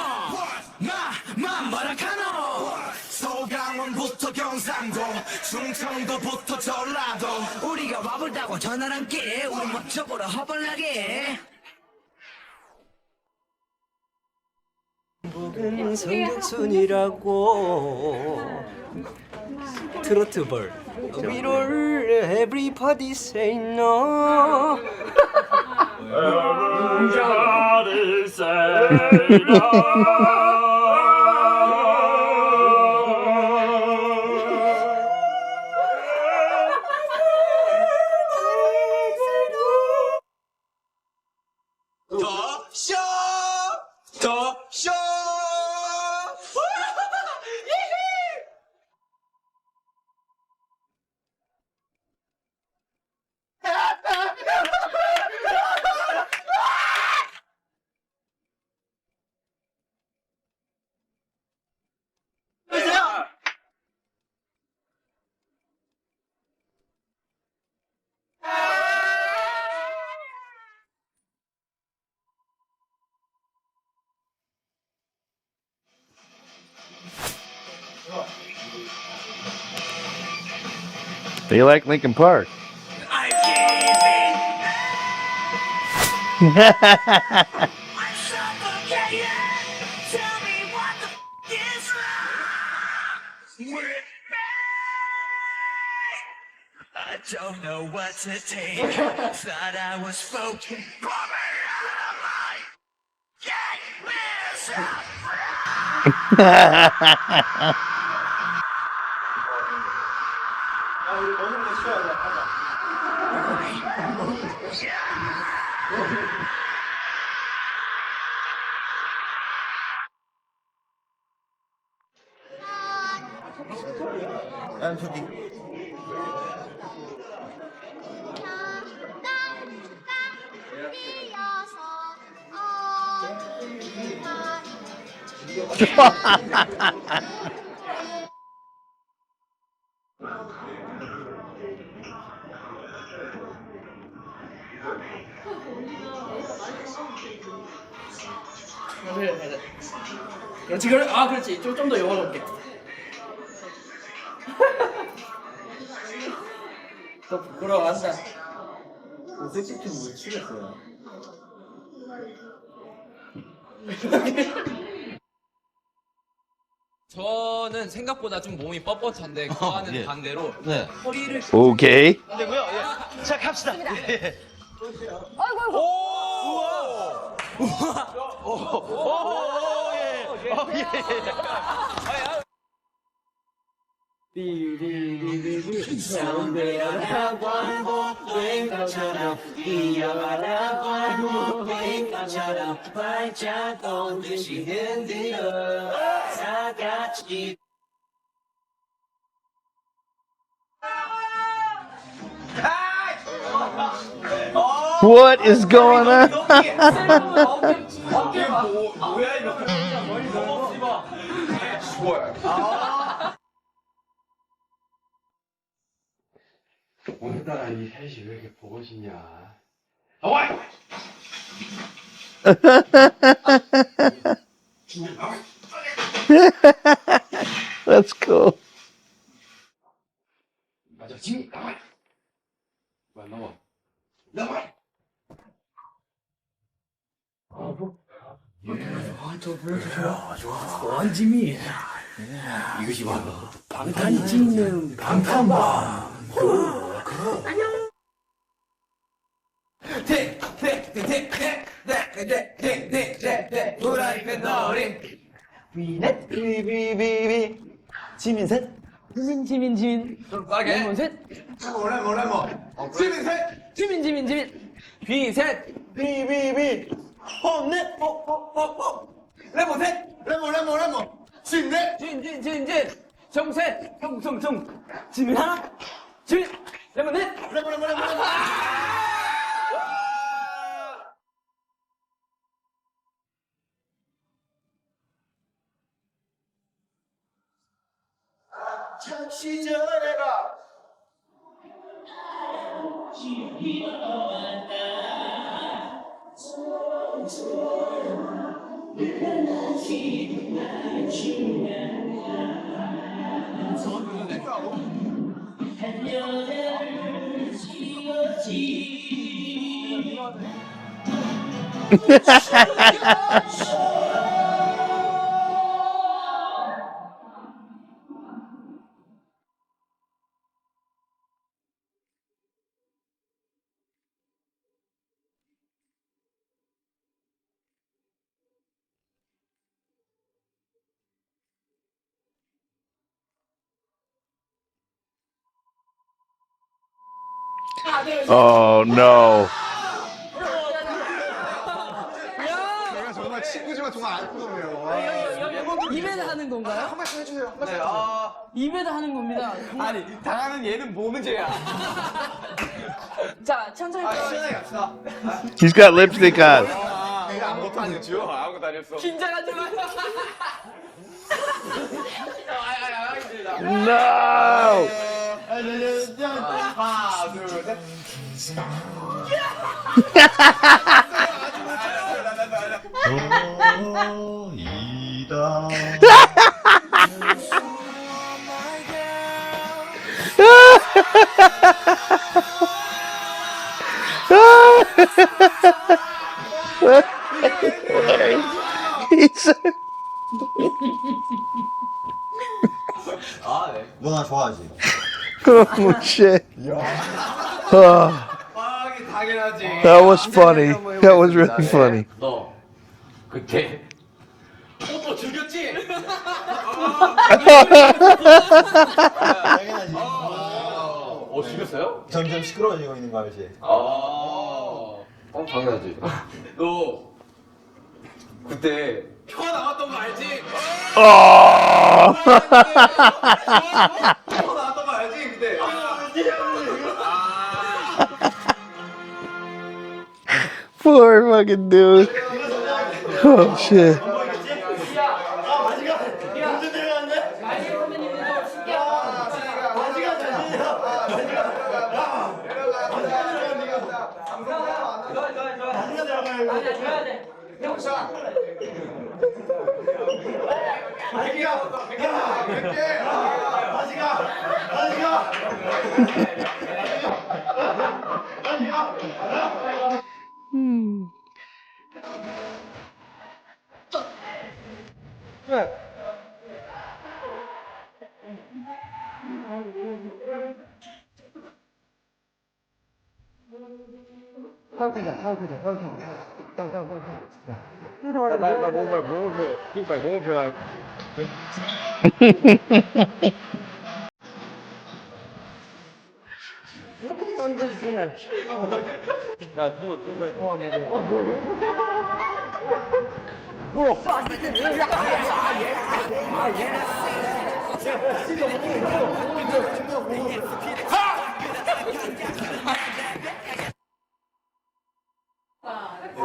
서강원부터 경상도, 충청도부터 전라도. 우리가 와볼다고 전화를 함께, 우리 멋져보라 허벌나게. 행복은 성경순이라고 트로트 벌 위로를 everybody say no Everybody say no. 더 쇼! They like Linkin Park. I don't know what to take. Thought I was spoken. 그렇지, 그래. 아, 그렇지. 좀 더 영어롭게. 또 부끄러워한다. 솔직히 못 치겠어요. 저는 생각보다 좀 몸이 뻣뻣한데 그와는 예. 반대로 네. 허리를 오케이. 되고요. 예. 자 갑시다. 예. 아이고. 우와. 오. 예. What is going on? 뭐야 이거? 오늘따라 이 셋이 왜 이렇게 보고 싶냐? 어이! Let's go. 맞아, 지금 나와. 왜 나와? 나와. 저 불러주세요. 원지미. 이것이 바로 방탄 찍는 방탄방. 안녕. 후라이팬 너리. 위넷 비비비비 지민셋 지민. 빠게. 레몬셋. 레몬. 지민셋. 지민. 비셋. 비비비 홈넷 레몬셋. 레몬. 진넷. 진. 정셋. 정. 지민 하나. 지민. 레몬셋. 레몬. 잠시 전에가 Oh no. 내가 정말 친구지만 정말 안 무서워요. 입에다 하는 건가요? 한 말씀 해주세요. 네, 입에다 하는 겁니다. 아니 당하는 얘는 뭐 문제야? 자, 천천히. 시원하게 갑시다. He's got lipstick on. 내가 아무것도 안 했죠. 아무것도 안 했어. 긴장하지 마. No. 하나 둘 셋. 누나 좋아하지? Oh shit. Oh, 당연하지. that was funny. That was really funny. 너 그때 뽀뽀 즐겼지? 당연하지. 즐겼어요? 점점 시끄러워지고 있는 거 알지? 당연하지. 너 그때 혀 나왔던 거 알지? Oh. 혀 나왔던 거 알지? 그때. Poor fucking dude. Oh shit.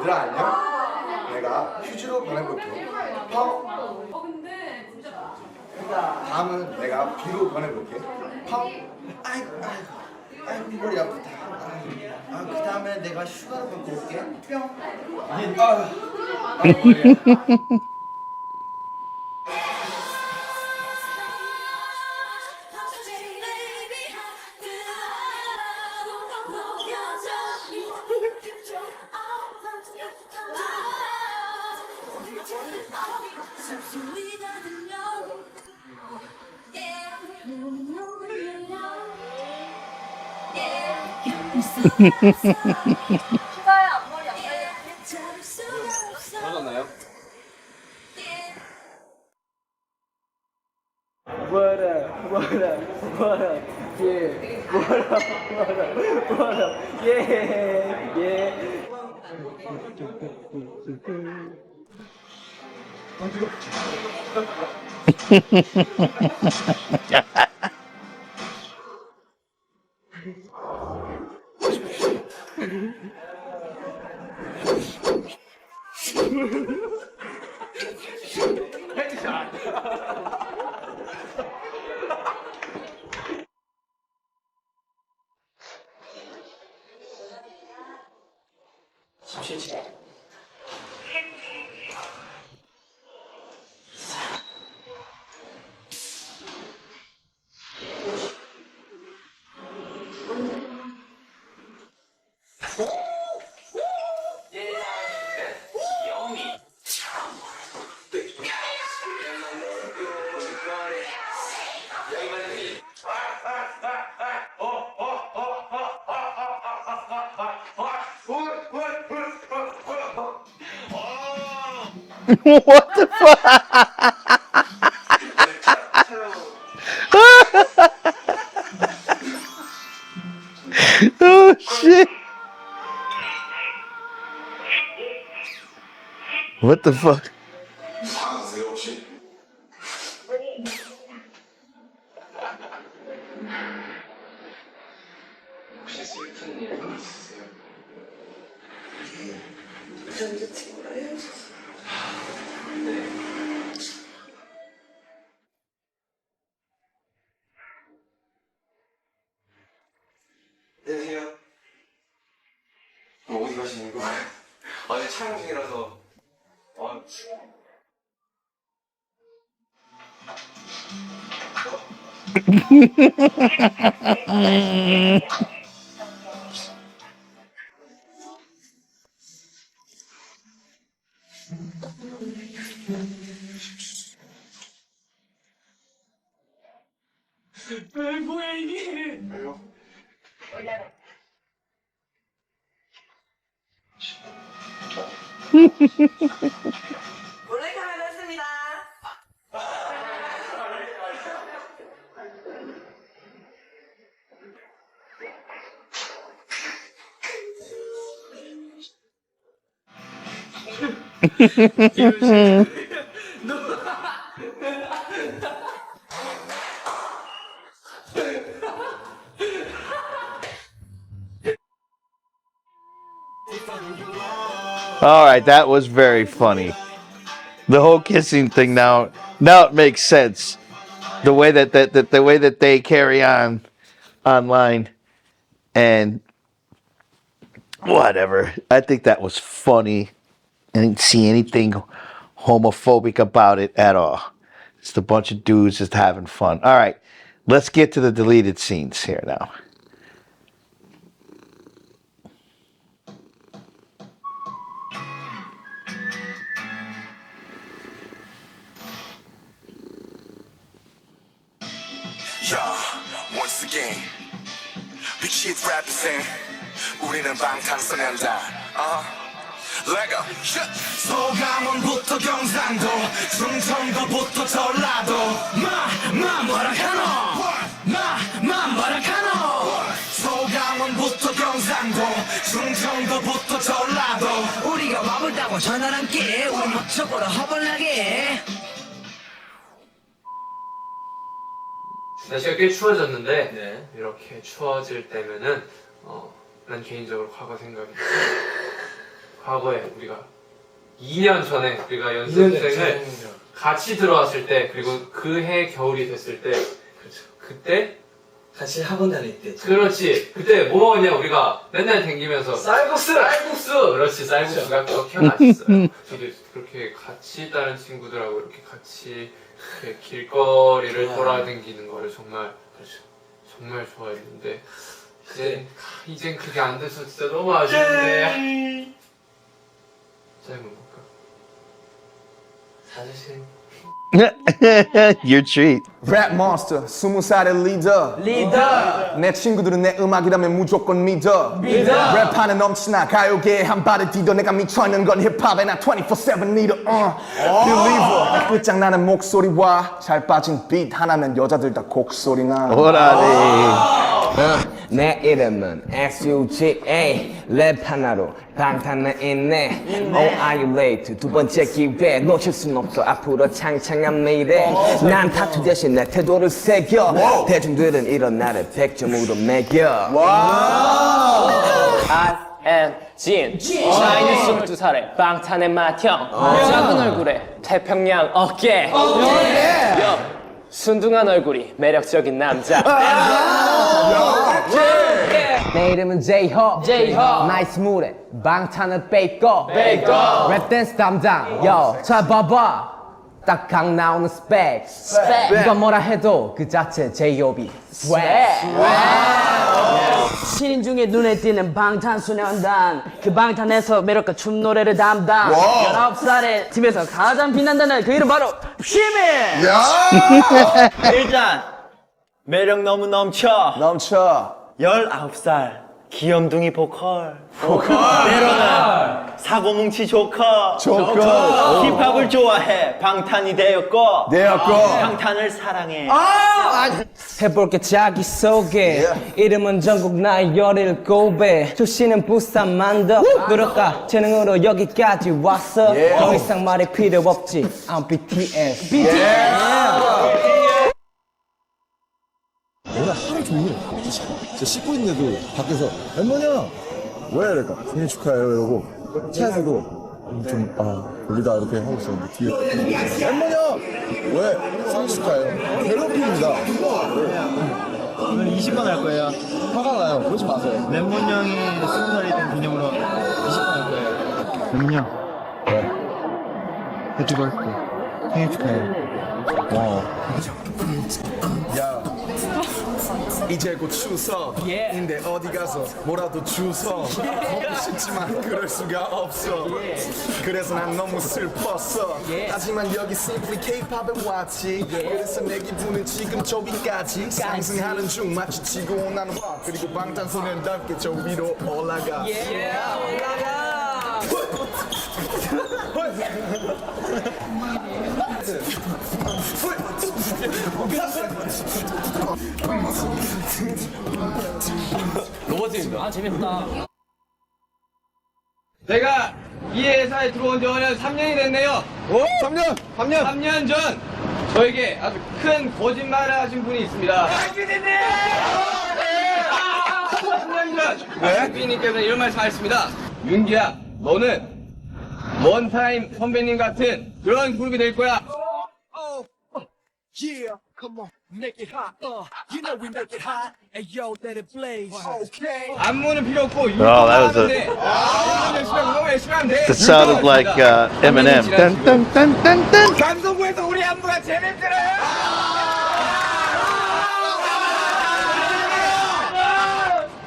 얘들아 안녕? 내가 휴지로 변해볼게. 펑. 다음은 내가 비로 변해볼게. 펑. 아이고 머리 아프다. 그 다음에 내가 슈가로 바꿔볼게. 뿅. 머리야. 맞았나요? What the fuck? Oh shit. What the fuck? 안녕하세요. 어디 가시는 거예요? 아니 촬영 중이라서. 뭐야 이게? 몰래카메라 했습니다. All right, that was very funny. The whole kissing thing now it makes sense. The way that the way that they carry on online and whatever. I think that was funny. I didn't see anything homophobic about it at all. It's a bunch of dudes just having fun. All right, let's get to the deleted scenes here now. Yeah, once again, big shit represent. 우리는 방탄소년단. Lego. 소강원부터 경상도, 충청도부터 전라도. 뭐라 카노? 소강원부터 경상도, 충청도부터 전라도. 우리가 와볼다고 전화란게, 우리 멋져보러 허벌나게. 날씨가 꽤 추워졌는데 이렇게 추워질 때면은 난 개인적으로 과거 생각이 과거에 우리가 2년 전에 우리가 연습생을 같이 들어왔을 때 그리고 그 해 겨울이 됐을 때 그때 같이 학원 다닐 때. 그렇지. 그때 뭐 먹었냐 우리가 맨날 댕기면서 쌀국수. 그렇지, 쌀국수가 그렇게 맛있어요. 저도 그렇게 같이 다른 친구들하고 이렇게 같이 이렇게 길거리를 돌아다니는 거를 정말 좋아했는데 이젠 그게 안 돼서 진짜 너무 아쉬운데. 짧은 걸까? 사실 Your treat. 랩 몬스터 20살의 리더 내 친구들은 내 음악이라면 무조건 믿어 랩 안에 넘치나 가요계에 한 발을 디뎌 내가 미쳐있는 건 힙합에 나 24/7 리더 Believer 끝장나는 목소리와 잘 빠진 비트 하나면 여자들 다 곡소리나 내 이름은 SUGA 랩 하나로 방탄은 있네 Oh are you late 두 번째 기회 놓칠 순 없어 앞으로 창창한 미래 난 타투 대신 내 태도를 새겨 대중들은 이런 나를 100점으로 매겨 I am 진 나이는 22살에 방탄의 맏형 작은 얼굴에 태평양 어깨 순둥한 얼굴이 매력적인 남자 내 이름은 J-Hop 나이스 무대 방탄을 뺏고 랩 댄스 담당 잘 봐봐 딱 각 나오는 스펙 누가 뭐라 해도 그 자체 J-Hop이 신인 중에 눈에 띄는 방탄소년단 그 방탄에서 매력과 춤 노래를 담당 19살의 팀에서 가장 빛난다는 그 이름 바로 시민! 일단 매력 너무 넘쳐 19살 귀염둥이 보컬 때로는 사고뭉치 조커 힙합을 좋아해 방탄이 되었고 방탄을 사랑해 해볼게 자기소개 이름은 전국 나이 17배 출신은 부산 만덕 노력과 재능으로 여기까지 왔어 더 이상 말이 필요 없지 I'm BTS 내가 하루 종일 진짜 씻고 있는데도 밖에서 엠모냐 왜 이럴까 생일 축하해요 이러고 차에서도 우리다 이렇게 하고 있었는데 뒤에 엠모냐 왜 생일 축하해요 괴롭힙니다. 오늘 20만 할 거예요. 화가 나요. 그러지 마세요. 랩몬 형이 20살이 된 기념으로 20만 할 거예요. 랩몬 형 해피 버스데이 생일 축하해요. 야 이제 곧 추석인데 어디 가서 뭐라도 주워 먹고 싶지만 그럴 수가 없어 그래서 난 너무 슬펐어 하지만 여기 Simply K-POP에 왔지 그래서 내 기분은 지금 저 위까지 상승하는 중 마치 지고 온다는 화 그리고 방탄소년답게 저 위로 올라가 로버트입니다. 재밌다. 제가 이 회사에 들어온 지는 3년이 됐네요. 3년 전 저에게 아주 큰 거짓말을 하신 분이 있습니다. 3년 전 윤기님께서는 이런 말씀하셨습니다. 윤기야, 너는 원타임 선배님 같은 그런 그룹이 될 거야. Come on, make it hot. You know we make it hot. And yo, let it blaze. Okay. 안무는 필요 없고 Oh, that was 돼. 너무 열심히 하면 돼. That sounded like Eminem. Dun, dun, dun, dun, dun. 감성부에서 우리 안무가 재밌더라요.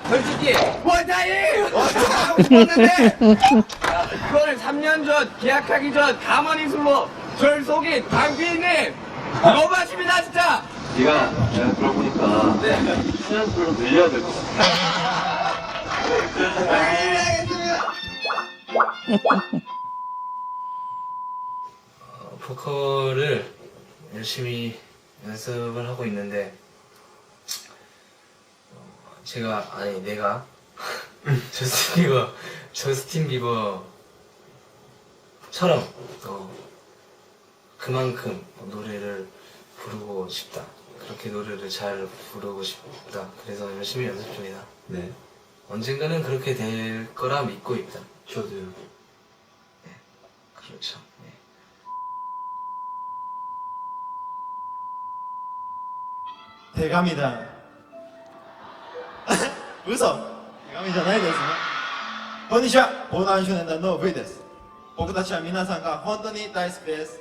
솔직히 원장이 싶었는데 그거를 3년 전 계약하기 전 가만히 술로 절 속인 강피님 너무하십니다 진짜. 내가 들어보니까 시간수로 늘려야 될 것 같아. 보컬을 열심히 연습을 하고 있는데 내가 저스틴 비버처럼 그만큼 노래를 부르고 싶다. 그렇게 노래를 잘 부르고 싶다. 그래서 열심히 연습 중이다. 네. 언젠가는 그렇게 될 거라 믿고 있다. 저도요. 네, 그렇죠. 네. 대감이다. 웃어. 대감이잖아요,ですね。こんにちは。防弾少年団の V です。僕たちは皆さんが本当に大好きです。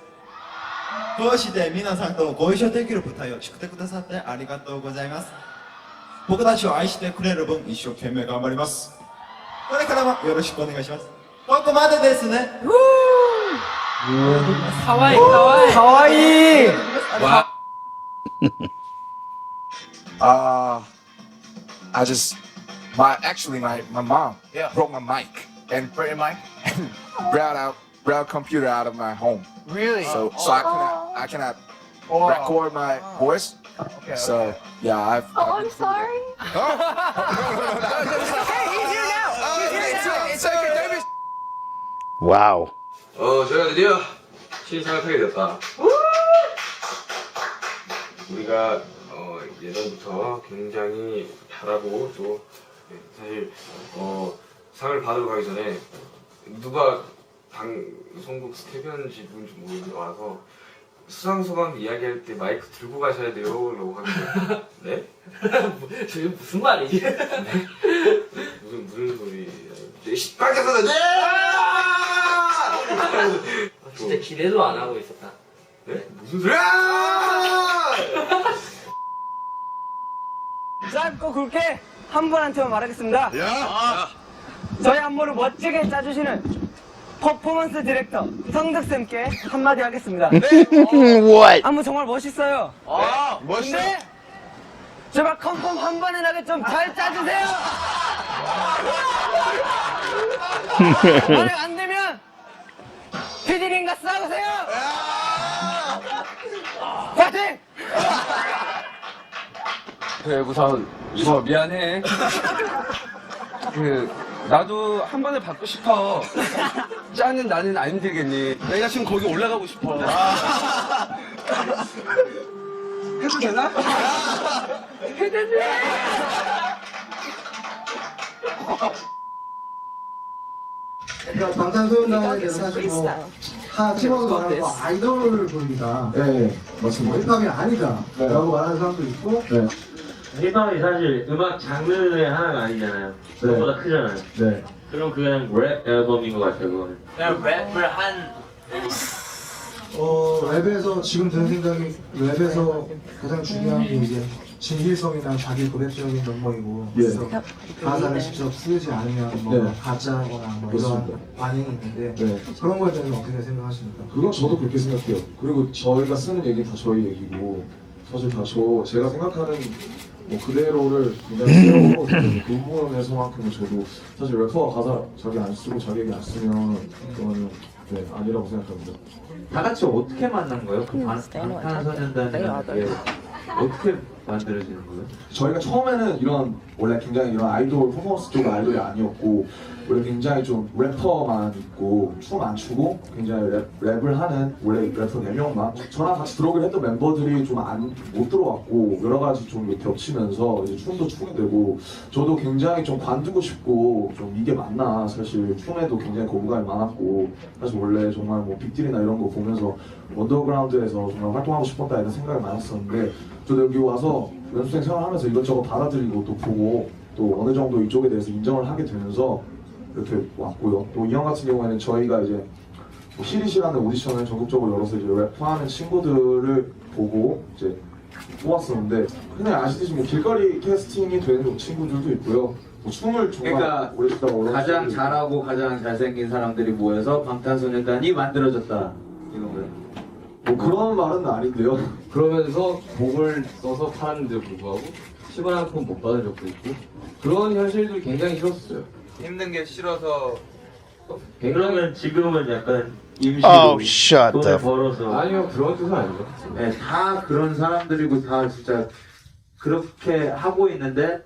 こうして皆さんとご一緒できる舞台を作ってくださってありがとうございます。僕たちを愛してくれる分一生懸命頑張ります。これからもよろしくお願いします。ここまでですね。かわいいかわいいかわいい。My mom broke my mic and brought computer out of my home. Really? So I cannot record my voice. So yeah, I'm sorry. Wow. 저희가 드디어 신상을 타게 됐다. 우리가 예전부터 굉장히 잘하고 또 사실 상을 받으러 가기 전에 누가 방송국 스태프였는지 누군지 모르겠는데 와서 수상소감 이야기할 때 마이크 들고 가셔야 돼요 라고 하길래 네? 저게 무슨 말이지? 네? 무슨 소리 빵져서 네! 진짜 기대도 안 하고 있었다. 네? 무슨 소리야! 짧고 굵게 한 분한테만 말하겠습니다. 저희 안무를 멋지게 짜주시는 퍼포먼스 디렉터 성득쌤께 한마디 하겠습니다. What? 안무 정말 멋있어요. 멋있어. 근데 제발 컨펌 한 번에 나게 좀 잘 짜주세요. 만약 안 되면 피디님과 싸우세요. 파이팅! 우선 미안해. 나도 한 번에 받고 싶어. 짜는 나는 안 힘들겠니? 내가 지금 거기 올라가고 싶어. 해도 되나? 해도 돼! 그러니까 방탄소년단에 대해서 사실 팀워크 말하고 아이돌 분이다. 네, 맞습니다. 힙합이 아니다. 라고 말하는 사람도 있고. 네. 힙합이 사실 음악 장르의 하나가 아니잖아요. 그것보다 크잖아요. 네. 그럼 그냥 랩 앨범인 것 같아요, 그거는. 그냥 랩을 한 랩에서 지금 드는 생각이 랩에서 가장 중요한 게 이제 진실성이나 자기 고백적인 면모이고 그래서 가사를 직접 쓰지 않으면 뭐 가짜거나 뭐 이런 반응이 있는데 그런 거에 대해서 어떻게 생각하십니까? 그건 저도 그렇게 생각해요. 그리고 저희가 쓰는 얘기는 다 저희 얘기고 사실 다 제가 생각하는 뭐 그대로를 굉장히 세우고 그 부분에서만큼은 저도 사실 래퍼가 가사 자기 안 쓰고 자기 얘기 안 쓰면 그거는 아니라고 생각합니다. 다 같이 어떻게 만난 거예요? 그 방탄소년단이라는 게 어떻게 만들어지는 거예요? 저희가 처음에는 원래 굉장히 이런 아이돌 퍼포먼스 쪽 아이돌이 아니었고 원래 굉장히 좀 래퍼만 있고 춤 안 추고 굉장히 랩을 하는 원래 래퍼 4명만 저랑 같이 들어오기로 했던 멤버들이 좀 못 들어왔고 여러 가지 좀 이렇게 겹치면서 이제 춤도 추게 되고 저도 굉장히 좀 관두고 싶고 좀 이게 맞나 사실 춤에도 굉장히 거부감이 많았고 사실 원래 정말 뭐 빅딜이나 이런 거 보면서 언더그라운드에서 정말 활동하고 싶었다 이런 생각이 많았었는데 저도 여기 와서 연습생 생활하면서 이것저것 받아들이고 또 보고 또 어느 정도 이쪽에 대해서 인정을 하게 되면서 이렇게 왔고요. 또 이 형 같은 경우에는 저희가 이제 시리시라는 오디션을 전국적으로 열어서 이제 래퍼하는 친구들을 보고 이제 뽑았었는데 그냥 아시듯이 뭐 길거리 캐스팅이 되는 친구들도 있고요. 뭐 춤을 정말 그러니까 오래 추다가 올라온 가장 친구들. 잘하고 가장 잘생긴 사람들이 모여서 방탄소년단이 만들어졌다 이런 거예요. 뭐 그런 말은 아닌데요. 그러면서 곡을 써서 팔았는데 불구하고 10원 한 푼 못 받은 적도 있고 그런 현실들이 굉장히 싫었어요. 힘든 게 싫어서 그러면 지금은 약간 임시로 Oh, shut 돈을 the 벌어서 아니요 그런 뜻은 아니죠. 네, 다 그런 사람들이고 다 진짜 그렇게 하고 있는데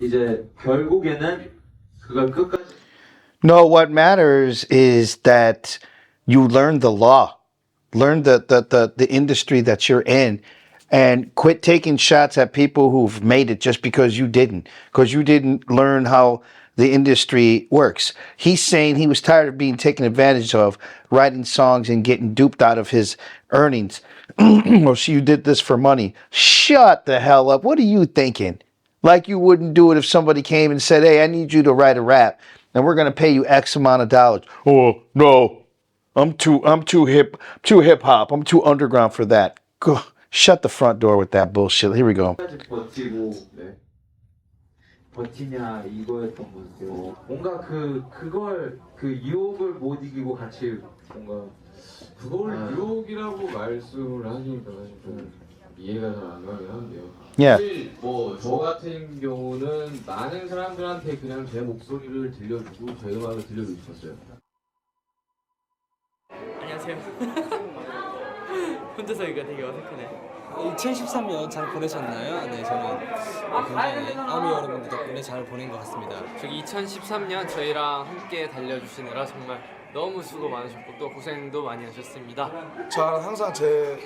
이제 결국에는 그걸 끝까지 No, what matters is that you learn the law, learn the industry that you're in, and quit taking shots at people who've made it just because you didn't learn how the industry works. He's saying he was tired of being taken advantage of, writing songs and getting duped out of his earnings. Well, so you did this for money. Shut the hell up. What are you thinking? Like you wouldn't do it if somebody came and said, hey, I need you to write a rap and we're going to pay you X amount of dollars. Oh, no. I'm too hip hop. I'm too underground for that. Go, shut the front door with that bullshit. Here we go. 버티고 버티냐 이거였던 것 같아요. 뭔가 그걸 유혹을 못 이기고 같이 뭔가 그걸 유혹이라고 말씀을 하시니까 사실 좀 이해가 잘 안 가긴 한데요. Yeah. 사실 뭐 저 같은 경우는 많은 사람들한테 그냥 제 목소리를 들려주고 제 음악을 들려주고 싶었어요. 안녕하세요. 혼자서 이거 되게 어색하네. 2013년 잘 보내셨나요? 네, 저는 굉장히 아미 여러분들 덕분에 잘 보낸 것 같습니다. 저기 2013년 저희랑 함께 달려주시느라 정말 너무 수고 많으셨고 또 고생도 많이 하셨습니다. 저는 항상 제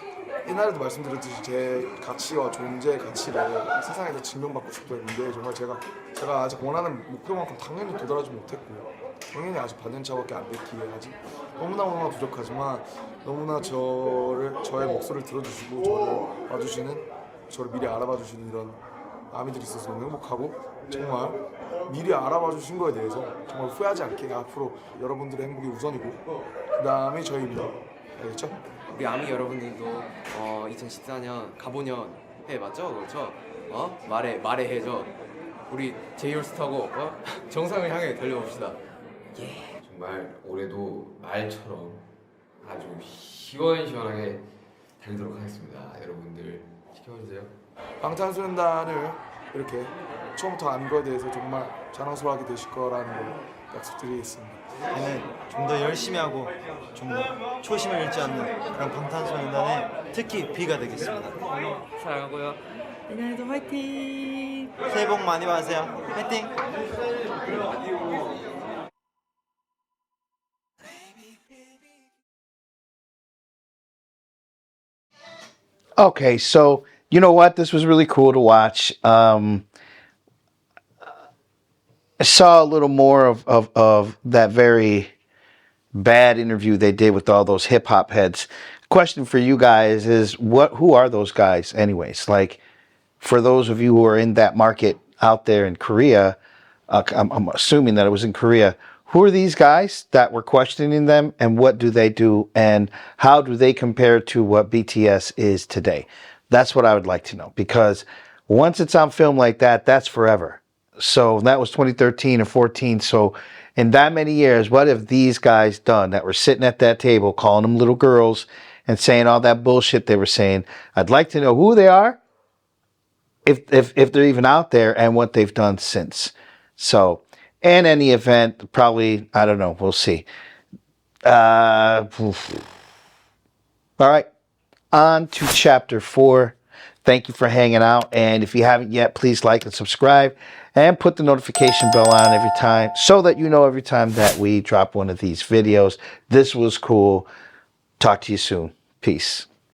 옛날에도 말씀드렸듯이 제 가치와 존재 가치를 세상에서 증명받고 싶었는데 정말 제가 아직 원하는 목표만큼 당연히 도달하지 못했고요. 당연히 아직 반년차밖에 안 됐기에 아직 너무나 부족하지만 너무나 저의 목소리를 들어주시고 저를 봐주시는 저를 미리 알아봐주시는 이런 아미들이 있어서 너무 행복하고 정말 미리 알아봐주신 거에 대해서 정말 후회하지 않게 앞으로 여러분들의 행복이 우선이고 그 다음이 저희입니다. 알겠죠? 우리 아미 여러분들도 2014년 가보년 해 맞죠? 그렇죠? 말해 해죠. 우리 제이올스타고 정상을 향해 달려봅시다. 정말 올해도 말처럼 아주 시원시원하게 달리도록 하겠습니다. 여러분들 지켜주세요. 방탄소년단을 이렇게 처음부터 안 거에 대해서 정말 자랑스러워하게 되실 거라는 걸 약속드리겠습니다. 저는 좀 더 열심히 하고 좀 더 초심을 잃지 않는 그런 방탄소년단의 특히 B가 되겠습니다. 사랑하고요. 내년에도 화이팅! 새해 복 많이 받으세요. 화이팅! Okay, so you know what? This was really cool to watch. I saw a little more of that very bad interview they did with all those hip hop heads. Question for you guys is who are those guys anyways? Like for those of you who are in that market out there in Korea, I'm assuming that it was in Korea. Who are these guys that were questioning them and what do they do and how do they compare to what BTS is today? That's what I would like to know because once it's on film like that, that's forever. So that was 2013 or 14. So in that many years, what have these guys done that were sitting at that table calling them little girls and saying all that bullshit they were saying? I'd like to know who they are, if they're even out there and what they've done since. So in any event, probably, I don't know, we'll see. All right, on to chapter 4. Thank you for hanging out. And if you haven't yet, please like and subscribe and put the notification bell on every time so that you know every time that we drop one of these videos. This was cool. Talk to you soon. Peace.